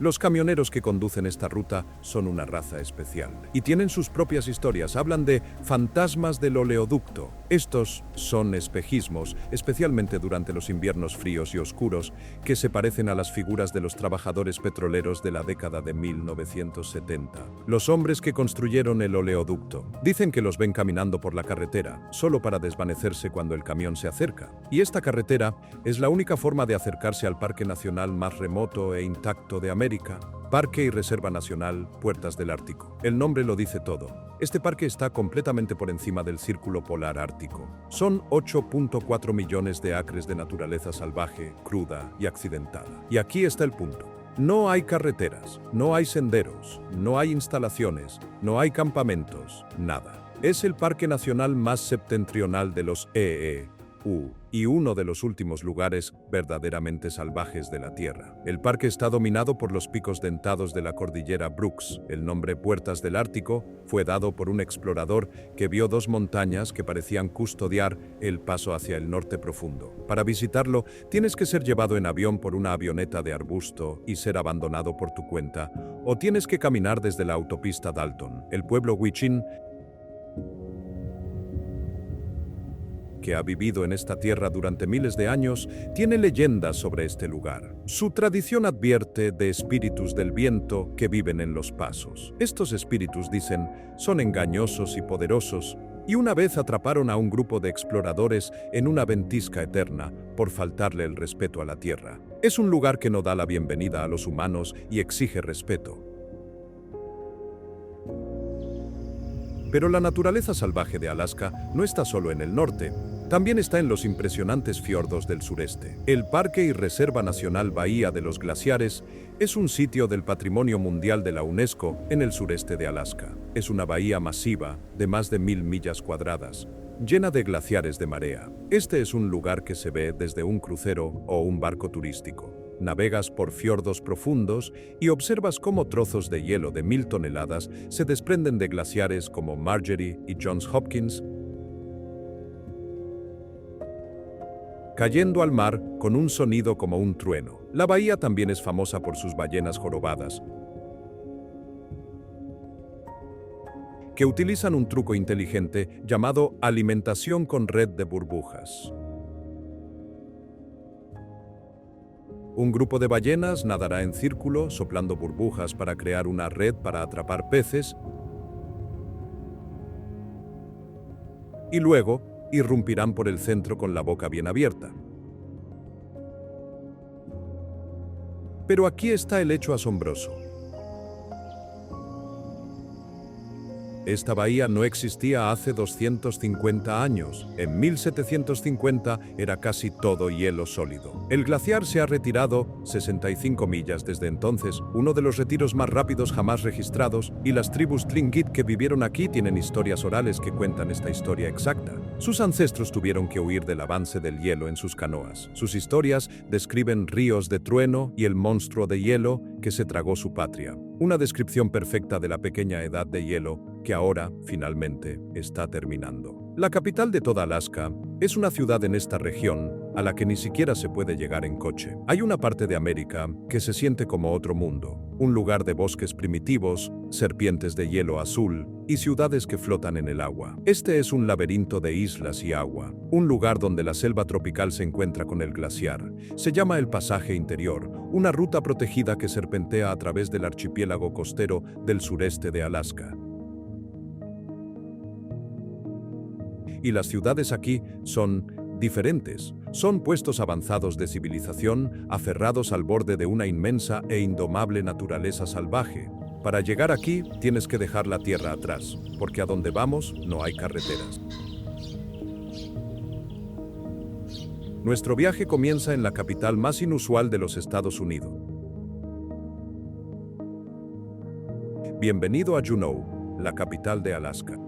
Los camioneros que conducen esta ruta son una raza especial y tienen sus propias historias. Hablan de fantasmas del oleoducto. Estos son espejismos, especialmente durante los inviernos fríos y oscuros, que se parecen a las figuras de los trabajadores petroleros de la década de 1970. Los hombres que construyeron el oleoducto dicen que los ven caminando por la carretera, solo para desvanecerse cuando el camión se acerca. Y esta carretera es la única forma de acercarse al parque nacional más remoto e intacto de América, Parque y Reserva Nacional Puertas del Ártico. El nombre lo dice todo. Este parque está completamente por encima del Círculo Polar Ártico. Son 8.4 millones de acres de naturaleza salvaje, cruda y accidentada. Y aquí está el punto. No hay carreteras, no hay senderos, no hay instalaciones, no hay campamentos, nada. Es el parque nacional más septentrional de los y uno de los últimos lugares verdaderamente salvajes de la Tierra. El parque está dominado por los picos dentados de la cordillera Brooks. El nombre Puertas del Ártico fue dado por un explorador que vio dos montañas que parecían custodiar el paso hacia el norte profundo. Para visitarlo, tienes que ser llevado en avión por una avioneta de arbusto y ser abandonado por tu cuenta, o tienes que caminar desde la autopista Dalton. El pueblo Huichin que ha vivido en esta tierra durante miles de años, tiene leyendas sobre este lugar. Su tradición advierte de espíritus del viento que viven en los pasos. Estos espíritus, dicen, son engañosos y poderosos, y una vez atraparon a un grupo de exploradores en una ventisca eterna por faltarle el respeto a la tierra. Es un lugar que no da la bienvenida a los humanos y exige respeto. Pero la naturaleza salvaje de Alaska no está solo en el norte, también está en los impresionantes fiordos del sureste. El Parque y Reserva Nacional Bahía de los Glaciares es un sitio del Patrimonio Mundial de la UNESCO en el sureste de Alaska. Es una bahía masiva de más de 1000 millas cuadradas, llena de glaciares de marea. Este es un lugar que se ve desde un crucero o un barco turístico. Navegas por fiordos profundos y observas cómo trozos de hielo de 1000 toneladas se desprenden de glaciares como Margerie y Johns Hopkins, cayendo al mar con un sonido como un trueno. La bahía también es famosa por sus ballenas jorobadas, que utilizan un truco inteligente llamado alimentación con red de burbujas. Un grupo de ballenas nadará en círculo, soplando burbujas para crear una red para atrapar peces, y luego irrumpirán por el centro con la boca bien abierta. Pero aquí está el hecho asombroso. Esta bahía no existía hace 250 años. En 1750 era casi todo hielo sólido. El glaciar se ha retirado 65 millas desde entonces, uno de los retiros más rápidos jamás registrados, y las tribus Tlingit que vivieron aquí tienen historias orales que cuentan esta historia exacta. Sus ancestros tuvieron que huir del avance del hielo en sus canoas. Sus historias describen ríos de trueno y el monstruo de hielo que se tragó su patria. Una descripción perfecta de la pequeña edad de hielo que ahora, finalmente, está terminando. La capital de toda Alaska es una ciudad en esta región a la que ni siquiera se puede llegar en coche. Hay una parte de América que se siente como otro mundo, un lugar de bosques primitivos, serpientes de hielo azul y ciudades que flotan en el agua. Este es un laberinto de islas y agua, un lugar donde la selva tropical se encuentra con el glaciar. Se llama el Pasaje Interior, una ruta protegida que serpentea a través del archipiélago costero del sureste de Alaska. Y las ciudades aquí son diferentes. Son puestos avanzados de civilización, aferrados al borde de una inmensa e indomable naturaleza salvaje. Para llegar aquí, tienes que dejar la tierra atrás, porque a donde vamos no hay carreteras. Nuestro viaje comienza en la capital más inusual de los Estados Unidos. Bienvenido a Juneau, la capital de Alaska.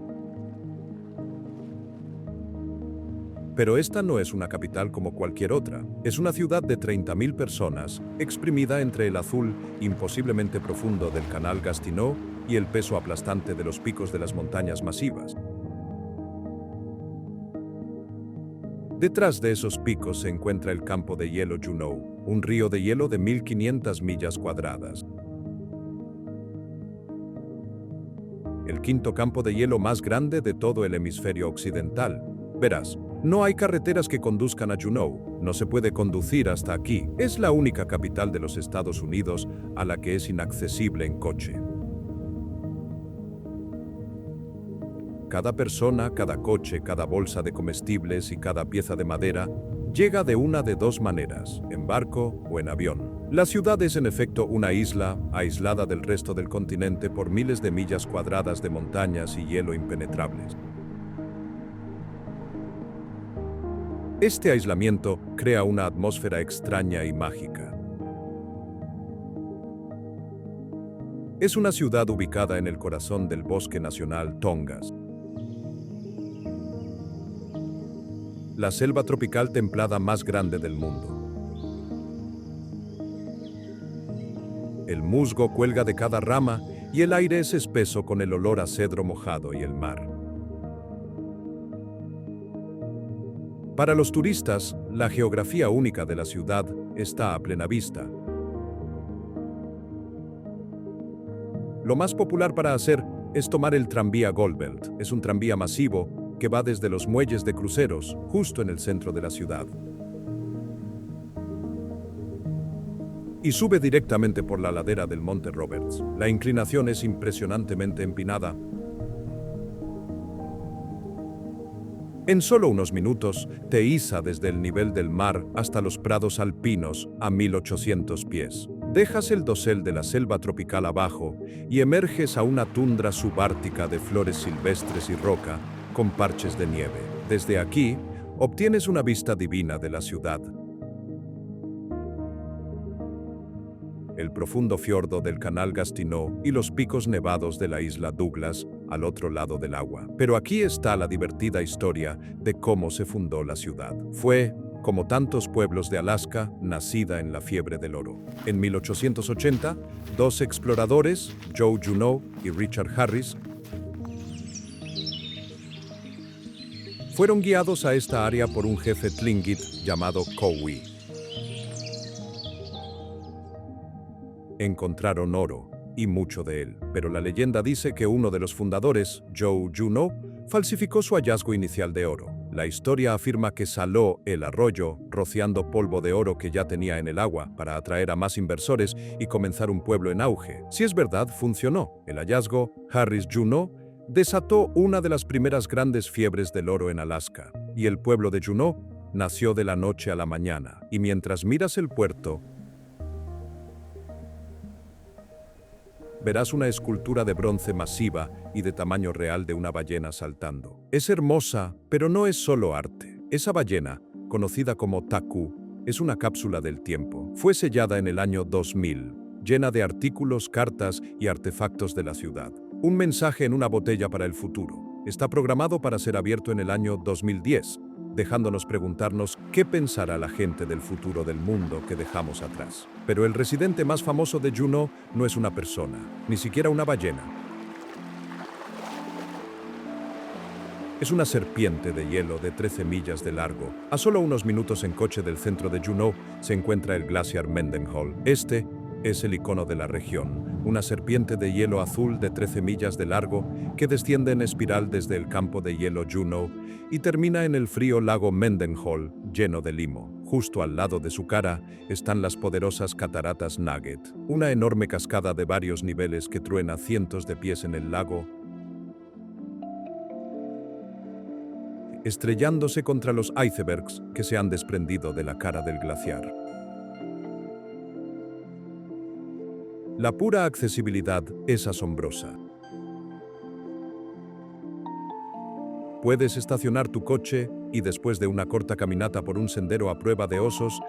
Pero esta no es una capital como cualquier otra. Es una ciudad de 30.000 personas, exprimida entre el azul imposiblemente profundo del canal Gastineau y el peso aplastante de los picos de las montañas masivas. Detrás de esos picos se encuentra el campo de hielo Juneau, un río de hielo de 1.500 millas cuadradas. El quinto campo de hielo más grande de todo el hemisferio occidental. Verás, no hay carreteras que conduzcan a Juneau, no se puede conducir hasta aquí. Es la única capital de los Estados Unidos a la que es inaccesible en coche. Cada persona, cada coche, cada bolsa de comestibles y cada pieza de madera llega de una de dos maneras, en barco o en avión. La ciudad es en efecto una isla aislada del resto del continente por miles de millas cuadradas de montañas y hielo impenetrables. Este aislamiento crea una atmósfera extraña y mágica. Es una ciudad ubicada en el corazón del Bosque Nacional Tongass, la selva tropical templada más grande del mundo. El musgo cuelga de cada rama y el aire es espeso con el olor a cedro mojado y el mar. Para los turistas, la geografía única de la ciudad está a plena vista. Lo más popular para hacer es tomar el tranvía Goldbelt. Es un tranvía masivo que va desde los muelles de cruceros, justo en el centro de la ciudad, y sube directamente por la ladera del Monte Roberts. La inclinación es impresionantemente empinada. En solo unos minutos, te iza desde el nivel del mar hasta los prados alpinos a 1800 pies. Dejas el dosel de la selva tropical abajo y emerges a una tundra subártica de flores silvestres y roca con parches de nieve. Desde aquí, obtienes una vista divina de la ciudad. El profundo fiordo del canal Gastineau y los picos nevados de la isla Douglas al otro lado del agua. Pero aquí está la divertida historia de cómo se fundó la ciudad. Fue, como tantos pueblos de Alaska, nacida en la fiebre del oro. En 1880, dos exploradores, Joe Juneau y Richard Harris, fueron guiados a esta área por un jefe Tlingit llamado Cowie. Encontraron oro, y mucho de él, pero la leyenda dice que uno de los fundadores, Joe Juneau, falsificó su hallazgo inicial de oro. La historia afirma que saló el arroyo, rociando polvo de oro que ya tenía en el agua, para atraer a más inversores y comenzar un pueblo en auge. Si es verdad, funcionó. El hallazgo, Harris Juneau, desató una de las primeras grandes fiebres del oro en Alaska, y el pueblo de Juneau nació de la noche a la mañana. Y mientras miras el puerto, verás una escultura de bronce masiva y de tamaño real de una ballena saltando. Es hermosa, pero no es solo arte. Esa ballena, conocida como Taku, es una cápsula del tiempo. Fue sellada en el año 2000, llena de artículos, cartas y artefactos de la ciudad. Un mensaje en una botella para el futuro. Está programado para ser abierto en el año 2010, dejándonos preguntarnos qué pensará la gente del futuro del mundo que dejamos atrás. Pero el residente más famoso de Juneau no es una persona, ni siquiera una ballena. Es una serpiente de hielo de 13 millas de largo. A solo unos minutos en coche del centro de Juneau se encuentra el glaciar Mendenhall. Este es el icono de la región, una serpiente de hielo azul de 13 millas de largo que desciende en espiral desde el campo de hielo Juneau y termina en el frío lago Mendenhall, lleno de limo. Justo al lado de su cara están las poderosas cataratas Nugget, una enorme cascada de varios niveles que truena cientos de pies en el lago, estrellándose contra los icebergs que se han desprendido de la cara del glaciar. La pura accesibilidad es asombrosa. Puedes estacionar tu coche y después de una corta caminata por un sendero a prueba de osos,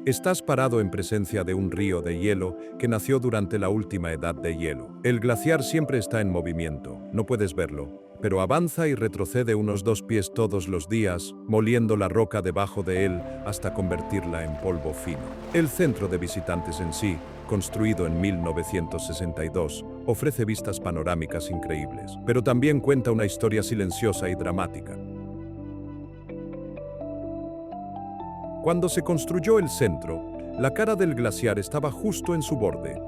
estás parado en presencia de un río de hielo que nació durante la última edad de hielo. El glaciar siempre está en movimiento, no puedes verlo, pero avanza y retrocede unos 2 pies todos los días, moliendo la roca debajo de él hasta convertirla en polvo fino. El centro de visitantes en sí, construido en 1962, ofrece vistas panorámicas increíbles, pero también cuenta una historia silenciosa y dramática. Cuando se construyó el centro, la cara del glaciar estaba justo en su borde.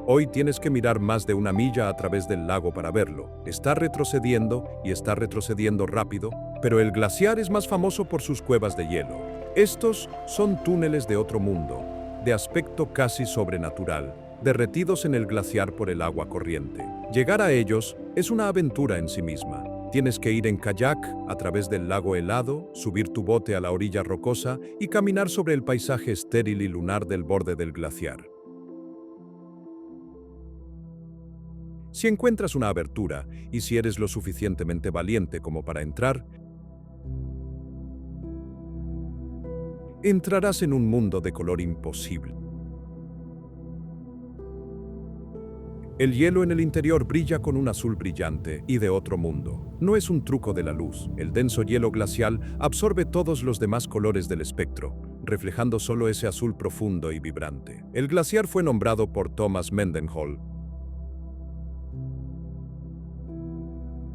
Hoy tienes que mirar más de 1 milla a través del lago para verlo. Está retrocediendo y está retrocediendo rápido, pero el glaciar es más famoso por sus cuevas de hielo. Estos son túneles de otro mundo, de aspecto casi sobrenatural, derretidos en el glaciar por el agua corriente. Llegar a ellos es una aventura en sí misma. Tienes que ir en kayak a través del lago helado, subir tu bote a la orilla rocosa y caminar sobre el paisaje estéril y lunar del borde del glaciar. Si encuentras una abertura y si eres lo suficientemente valiente como para entrar, entrarás en un mundo de color imposible. El hielo en el interior brilla con un azul brillante y de otro mundo. No es un truco de la luz. El denso hielo glacial absorbe todos los demás colores del espectro, reflejando solo ese azul profundo y vibrante. El glaciar fue nombrado por Thomas Mendenhall,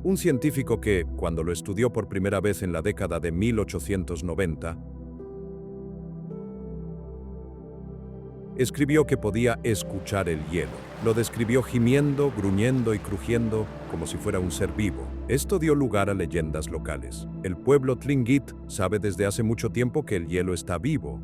un científico que, cuando lo estudió por primera vez en la década de 1890, escribió que podía escuchar el hielo. Lo describió gimiendo, gruñendo y crujiendo como si fuera un ser vivo. Esto dio lugar a leyendas locales. El pueblo Tlingit sabe desde hace mucho tiempo que el hielo está vivo.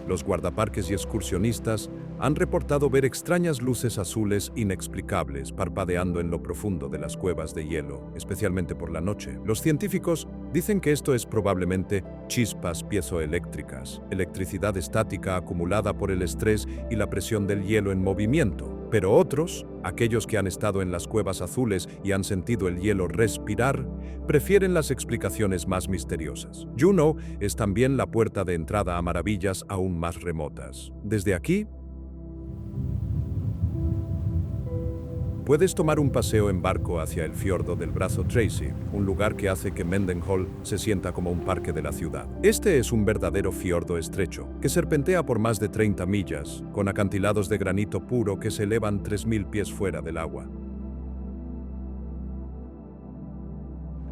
Los guardaparques y excursionistas han reportado ver extrañas luces azules inexplicables parpadeando en lo profundo de las cuevas de hielo, especialmente por la noche. Los científicos dicen que esto es probablemente chispas piezoeléctricas, electricidad estática acumulada por el estrés y la presión del hielo en movimiento. Pero otros, aquellos que han estado en las cuevas azules y han sentido el hielo respirar, prefieren las explicaciones más misteriosas. Juneau es también la puerta de entrada a maravillas aún más remotas. Desde aquí, puedes tomar un paseo en barco hacia el fiordo del Brazo Tracy, un lugar que hace que Mendenhall se sienta como un parque de la ciudad. Este es un verdadero fiordo estrecho, que serpentea por más de 30 millas, con acantilados de granito puro que se elevan 3.000 pies fuera del agua.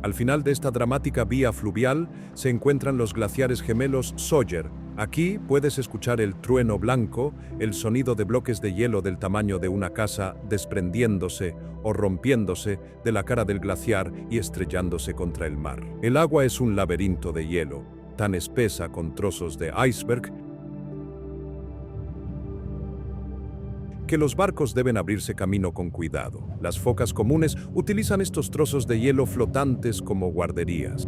Al final de esta dramática vía fluvial se encuentran los glaciares gemelos Sawyer. Aquí puedes escuchar el trueno blanco, el sonido de bloques de hielo del tamaño de una casa desprendiéndose o rompiéndose de la cara del glaciar y estrellándose contra el mar. El agua es un laberinto de hielo, tan espesa con trozos de iceberg que los barcos deben abrirse camino con cuidado. Las focas comunes utilizan estos trozos de hielo flotantes como guarderías.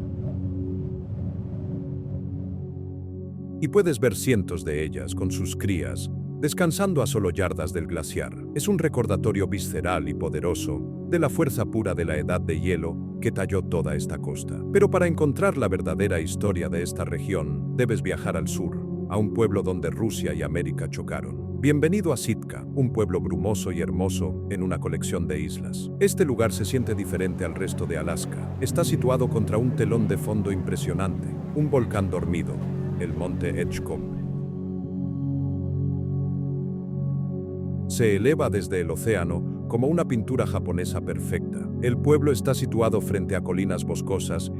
Y puedes ver cientos de ellas con sus crías, descansando a solo yardas del glaciar. Es un recordatorio visceral y poderoso de la fuerza pura de la edad de hielo que talló toda esta costa. Pero para encontrar la verdadera historia de esta región, debes viajar al sur, a un pueblo donde Rusia y América chocaron. Bienvenido a Sitka, un pueblo brumoso y hermoso en una colección de islas. Este lugar se siente diferente al resto de Alaska. Está situado contra un telón de fondo impresionante, un volcán dormido, el monte Edgecombe. Se eleva desde el océano como una pintura japonesa perfecta. El pueblo está situado frente a colinas boscosas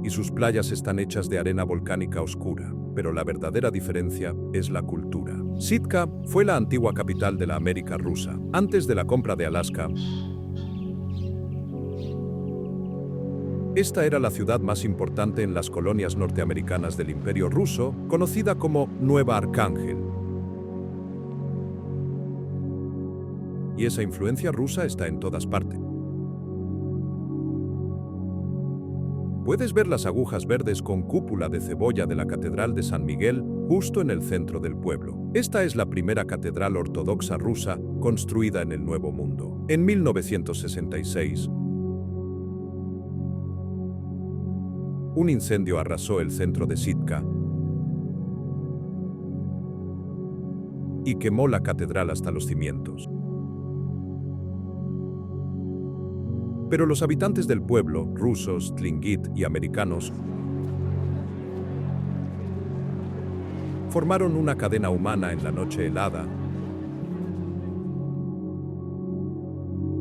y sus playas están hechas de arena volcánica oscura, pero la verdadera diferencia es la cultura. Sitka fue la antigua capital de la América rusa. Antes de la compra de Alaska, esta era la ciudad más importante en las colonias norteamericanas del Imperio Ruso, conocida como Nueva Arcángel. Y esa influencia rusa está en todas partes. Puedes ver las agujas verdes con cúpula de cebolla de la Catedral de San Miguel justo en el centro del pueblo. Esta es la primera catedral ortodoxa rusa construida en el Nuevo Mundo. En 1966, un incendio arrasó el centro de Sitka y quemó la catedral hasta los cimientos. Pero los habitantes del pueblo, rusos, Tlingit y americanos, formaron una cadena humana en la noche helada,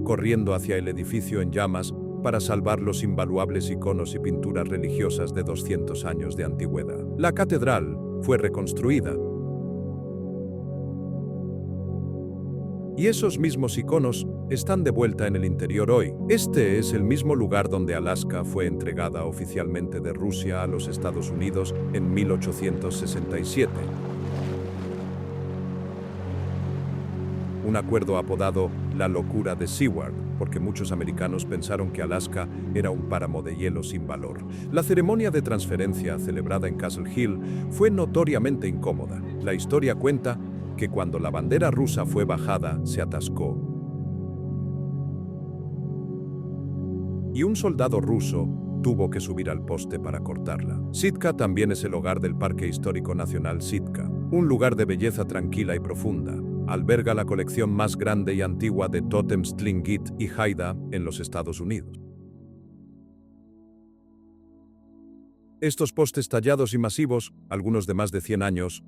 corriendo hacia el edificio en llamas para salvar los invaluables iconos y pinturas religiosas de 200 años de antigüedad. La catedral fue reconstruida, y esos mismos iconos están de vuelta en el interior hoy. Este es el mismo lugar donde Alaska fue entregada oficialmente de Rusia a los Estados Unidos en 1867. Un acuerdo apodado la locura de Seward, porque muchos americanos pensaron que Alaska era un páramo de hielo sin valor. La ceremonia de transferencia celebrada en Castle Hill fue notoriamente incómoda. La historia cuenta que cuando la bandera rusa fue bajada, se atascó. Y un soldado ruso tuvo que subir al poste para cortarla. Sitka también es el hogar del Parque Histórico Nacional Sitka, un lugar de belleza tranquila y profunda. Alberga la colección más grande y antigua de tótems Tlingit y Haida en los Estados Unidos. Estos postes tallados y masivos, algunos de más de 100 años,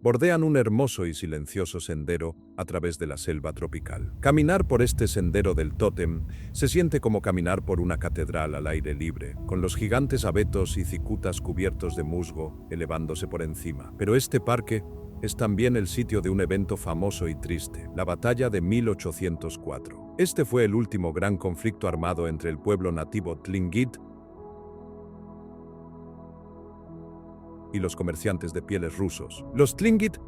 bordean un hermoso y silencioso sendero a través de la selva tropical. Caminar por este sendero del tótem se siente como caminar por una catedral al aire libre, con los gigantes abetos y cicutas cubiertos de musgo elevándose por encima. Pero este parque es también el sitio de un evento famoso y triste, la batalla de 1804. Este fue el último gran conflicto armado entre el pueblo nativo Tlingit y los comerciantes de pieles rusos. Los Tlingit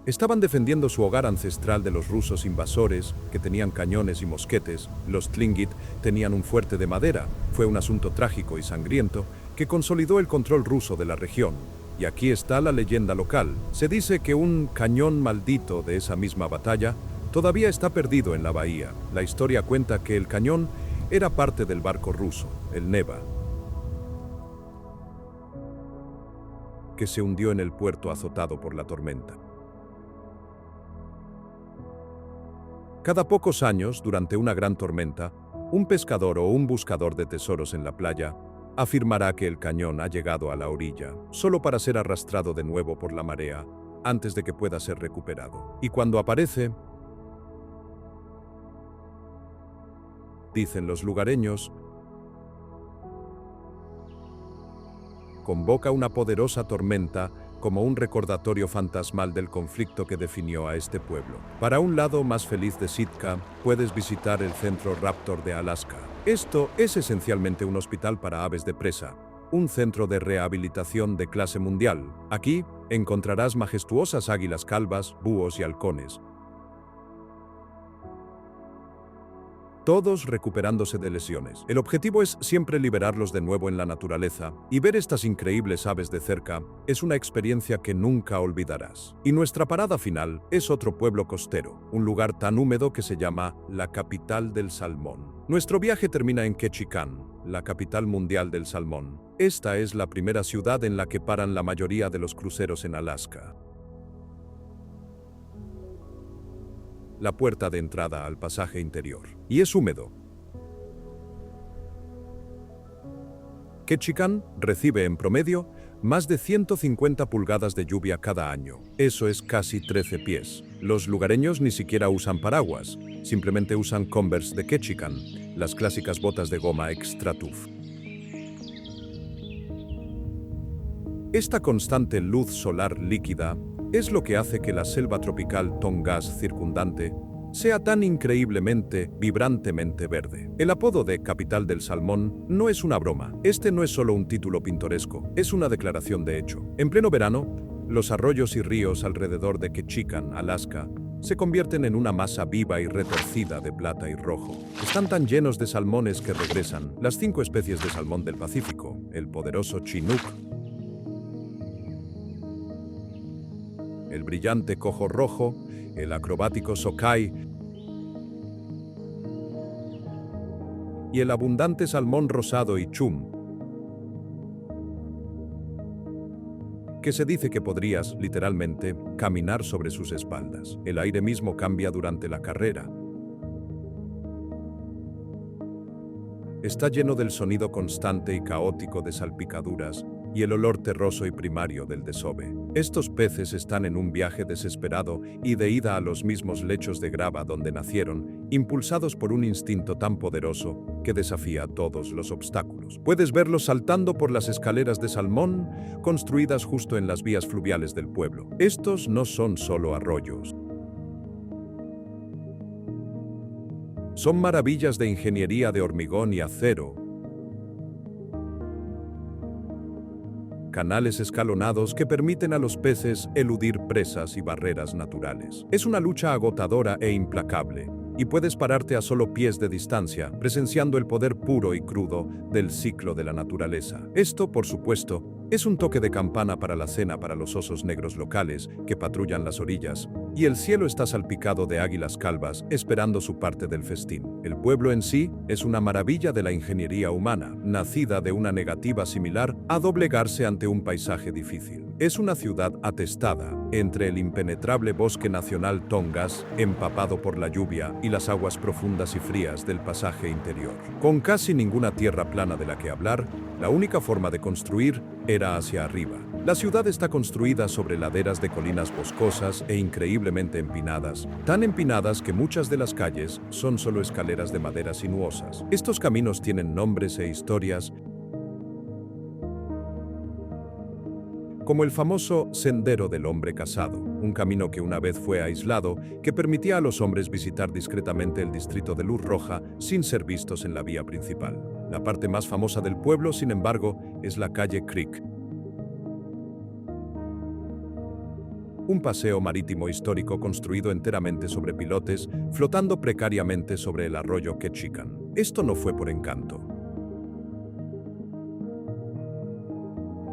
estaban defendiendo su hogar ancestral de los rusos invasores, que tenían cañones y mosquetes. Los Tlingit tenían un fuerte de madera. Fue un asunto trágico y sangriento que consolidó el control ruso de la región. Y aquí está la leyenda local. Se dice que un cañón maldito de esa misma batalla todavía está perdido en la bahía. La historia cuenta que el cañón era parte del barco ruso, el Neva, que se hundió en el puerto azotado por la tormenta. Cada pocos años, durante una gran tormenta, un pescador o un buscador de tesoros en la playa afirmará que el cañón ha llegado a la orilla, solo para ser arrastrado de nuevo por la marea antes de que pueda ser recuperado. Y cuando aparece, dicen los lugareños, convoca una poderosa tormenta como un recordatorio fantasmal del conflicto que definió a este pueblo. Para un lado más feliz de Sitka, puedes visitar el Centro Raptor de Alaska. Esto es esencialmente un hospital para aves de presa, un centro de rehabilitación de clase mundial. Aquí encontrarás majestuosas águilas calvas, búhos y halcones, todos recuperándose de lesiones. El objetivo es siempre liberarlos de nuevo en la naturaleza, y ver estas increíbles aves de cerca es una experiencia que nunca olvidarás. Y nuestra parada final es otro pueblo costero, un lugar tan húmedo que se llama la capital del salmón. Nuestro viaje termina en Ketchikan, la capital mundial del salmón. Esta es la primera ciudad en la que paran la mayoría de los cruceros en Alaska. La puerta de entrada al pasaje interior. Y es húmedo. Ketchikan recibe en promedio más de 150 pulgadas de lluvia cada año. Eso es casi 13 pies. Los lugareños ni siquiera usan paraguas, simplemente usan Converse de Ketchikan, las clásicas botas de goma Extra Tough. Esta constante luz solar líquida es lo que hace que la selva tropical Tongass circundante sea tan increíblemente, vibrantemente verde. El apodo de Capital del Salmón no es una broma. Este no es solo un título pintoresco, es una declaración de hecho. En pleno verano, los arroyos y ríos alrededor de Ketchikan, Alaska, se convierten en una masa viva y retorcida de plata y rojo. Están tan llenos de salmones que regresan las 5 especies de salmón del Pacífico, el poderoso Chinook, el brillante cojo rojo, el acrobático sockeye y el abundante salmón rosado y chum, que se dice que podrías, literalmente, caminar sobre sus espaldas. El aire mismo cambia durante la carrera. Está lleno del sonido constante y caótico de salpicaduras y el olor terroso y primario del desove. Estos peces están en un viaje desesperado y de ida a los mismos lechos de grava donde nacieron, impulsados por un instinto tan poderoso que desafía todos los obstáculos. Puedes verlos saltando por las escaleras de salmón construidas justo en las vías fluviales del pueblo. Estos no son solo arroyos. Son maravillas de ingeniería de hormigón y acero, canales escalonados que permiten a los peces eludir presas y barreras naturales. Es una lucha agotadora e implacable, y puedes pararte a solo pies de distancia, presenciando el poder puro y crudo del ciclo de la naturaleza. Esto, por supuesto, es un toque de campana para la cena para los osos negros locales que patrullan las orillas, y el cielo está salpicado de águilas calvas esperando su parte del festín. El pueblo en sí es una maravilla de la ingeniería humana, nacida de una negativa similar a doblegarse ante un paisaje difícil. Es una ciudad atestada entre el impenetrable bosque nacional Tongass, empapado por la lluvia y las aguas profundas y frías del pasaje interior. Con casi ninguna tierra plana de la que hablar, la única forma de construir era hacia arriba. La ciudad está construida sobre laderas de colinas boscosas e increíblemente empinadas, tan empinadas que muchas de las calles son solo escaleras de madera sinuosas. Estos caminos tienen nombres e historias, como el famoso Sendero del Hombre Casado, un camino que una vez fue aislado, que permitía a los hombres visitar discretamente el distrito de Luz Roja sin ser vistos en la vía principal. La parte más famosa del pueblo, sin embargo, es la calle Creek, un paseo marítimo histórico construido enteramente sobre pilotes, flotando precariamente sobre el arroyo Ketchikan. Esto no fue por encanto.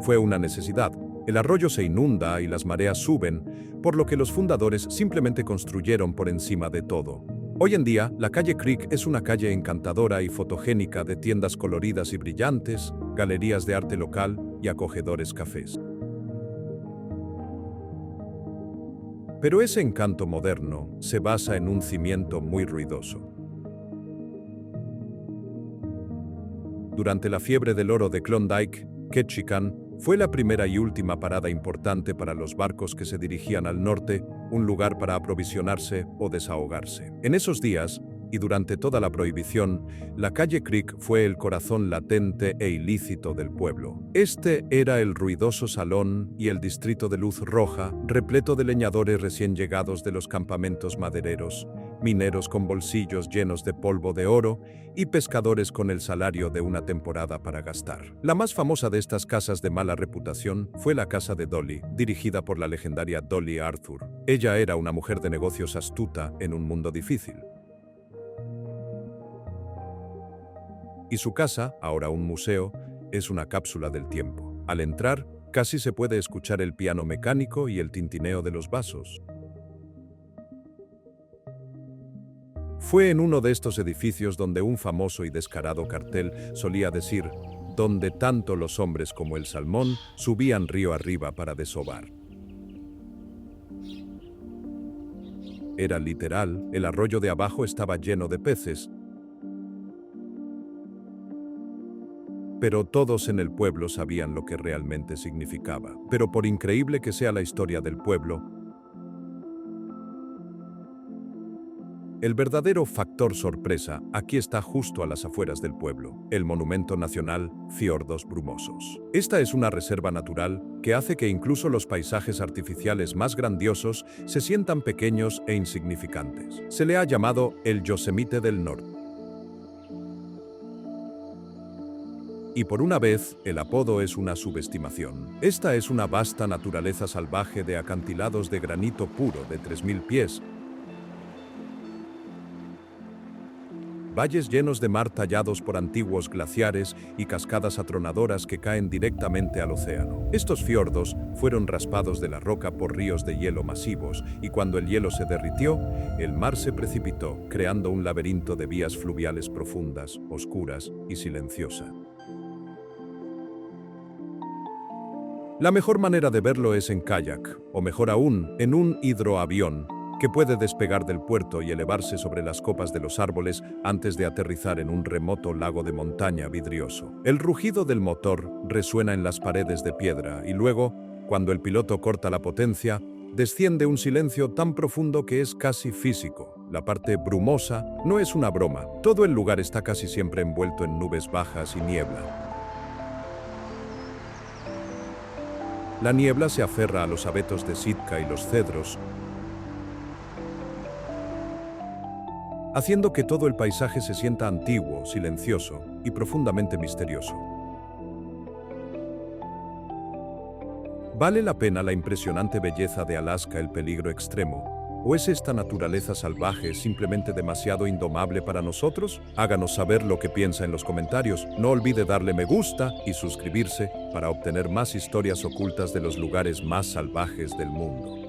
Fue una necesidad. El arroyo se inunda y las mareas suben, por lo que los fundadores simplemente construyeron por encima de todo. Hoy en día, la calle Creek es una calle encantadora y fotogénica de tiendas coloridas y brillantes, galerías de arte local y acogedores cafés. Pero ese encanto moderno se basa en un cimiento muy ruidoso. Durante la fiebre del oro de Klondike, Ketchikan fue la primera y última parada importante para los barcos que se dirigían al norte, un lugar para aprovisionarse o desahogarse. En esos días, y durante toda la prohibición, la calle Creek fue el corazón latente e ilícito del pueblo. Este era el ruidoso salón y el distrito de Luz Roja, repleto de leñadores recién llegados de los campamentos madereros, mineros con bolsillos llenos de polvo de oro y pescadores con el salario de una temporada para gastar. La más famosa de estas casas de mala reputación fue la casa de Dolly, dirigida por la legendaria Dolly Arthur. Ella era una mujer de negocios astuta en un mundo difícil. Y su casa, ahora un museo, es una cápsula del tiempo. Al entrar, casi se puede escuchar el piano mecánico y el tintineo de los vasos. Fue en uno de estos edificios donde un famoso y descarado cartel solía decir, donde tanto los hombres como el salmón subían río arriba para desovar. Era literal, el arroyo de abajo estaba lleno de peces, pero todos en el pueblo sabían lo que realmente significaba. Pero por increíble que sea la historia del pueblo, el verdadero factor sorpresa aquí está justo a las afueras del pueblo, el monumento nacional Fiordos Brumosos. Esta es una reserva natural que hace que incluso los paisajes artificiales más grandiosos se sientan pequeños e insignificantes. Se le ha llamado el Yosemite del Norte. Y por una vez, el apodo es una subestimación. Esta es una vasta naturaleza salvaje de acantilados de granito puro de 3000 pies, valles llenos de mar tallados por antiguos glaciares y cascadas atronadoras que caen directamente al océano. Estos fiordos fueron raspados de la roca por ríos de hielo masivos y cuando el hielo se derritió, el mar se precipitó, creando un laberinto de vías fluviales profundas, oscuras y silenciosas. La mejor manera de verlo es en kayak, o mejor aún, en un hidroavión, que puede despegar del puerto y elevarse sobre las copas de los árboles antes de aterrizar en un remoto lago de montaña vidrioso. El rugido del motor resuena en las paredes de piedra y luego, cuando el piloto corta la potencia, desciende un silencio tan profundo que es casi físico. La parte brumosa no es una broma. Todo el lugar está casi siempre envuelto en nubes bajas y niebla. La niebla se aferra a los abetos de Sitka y los cedros, haciendo que todo el paisaje se sienta antiguo, silencioso y profundamente misterioso. ¿Vale la pena la impresionante belleza de Alaska el peligro extremo? ¿O es esta naturaleza salvaje simplemente demasiado indomable para nosotros? Háganos saber lo que piensa en los comentarios. No olvide darle me gusta y suscribirse para obtener más historias ocultas de los lugares más salvajes del mundo.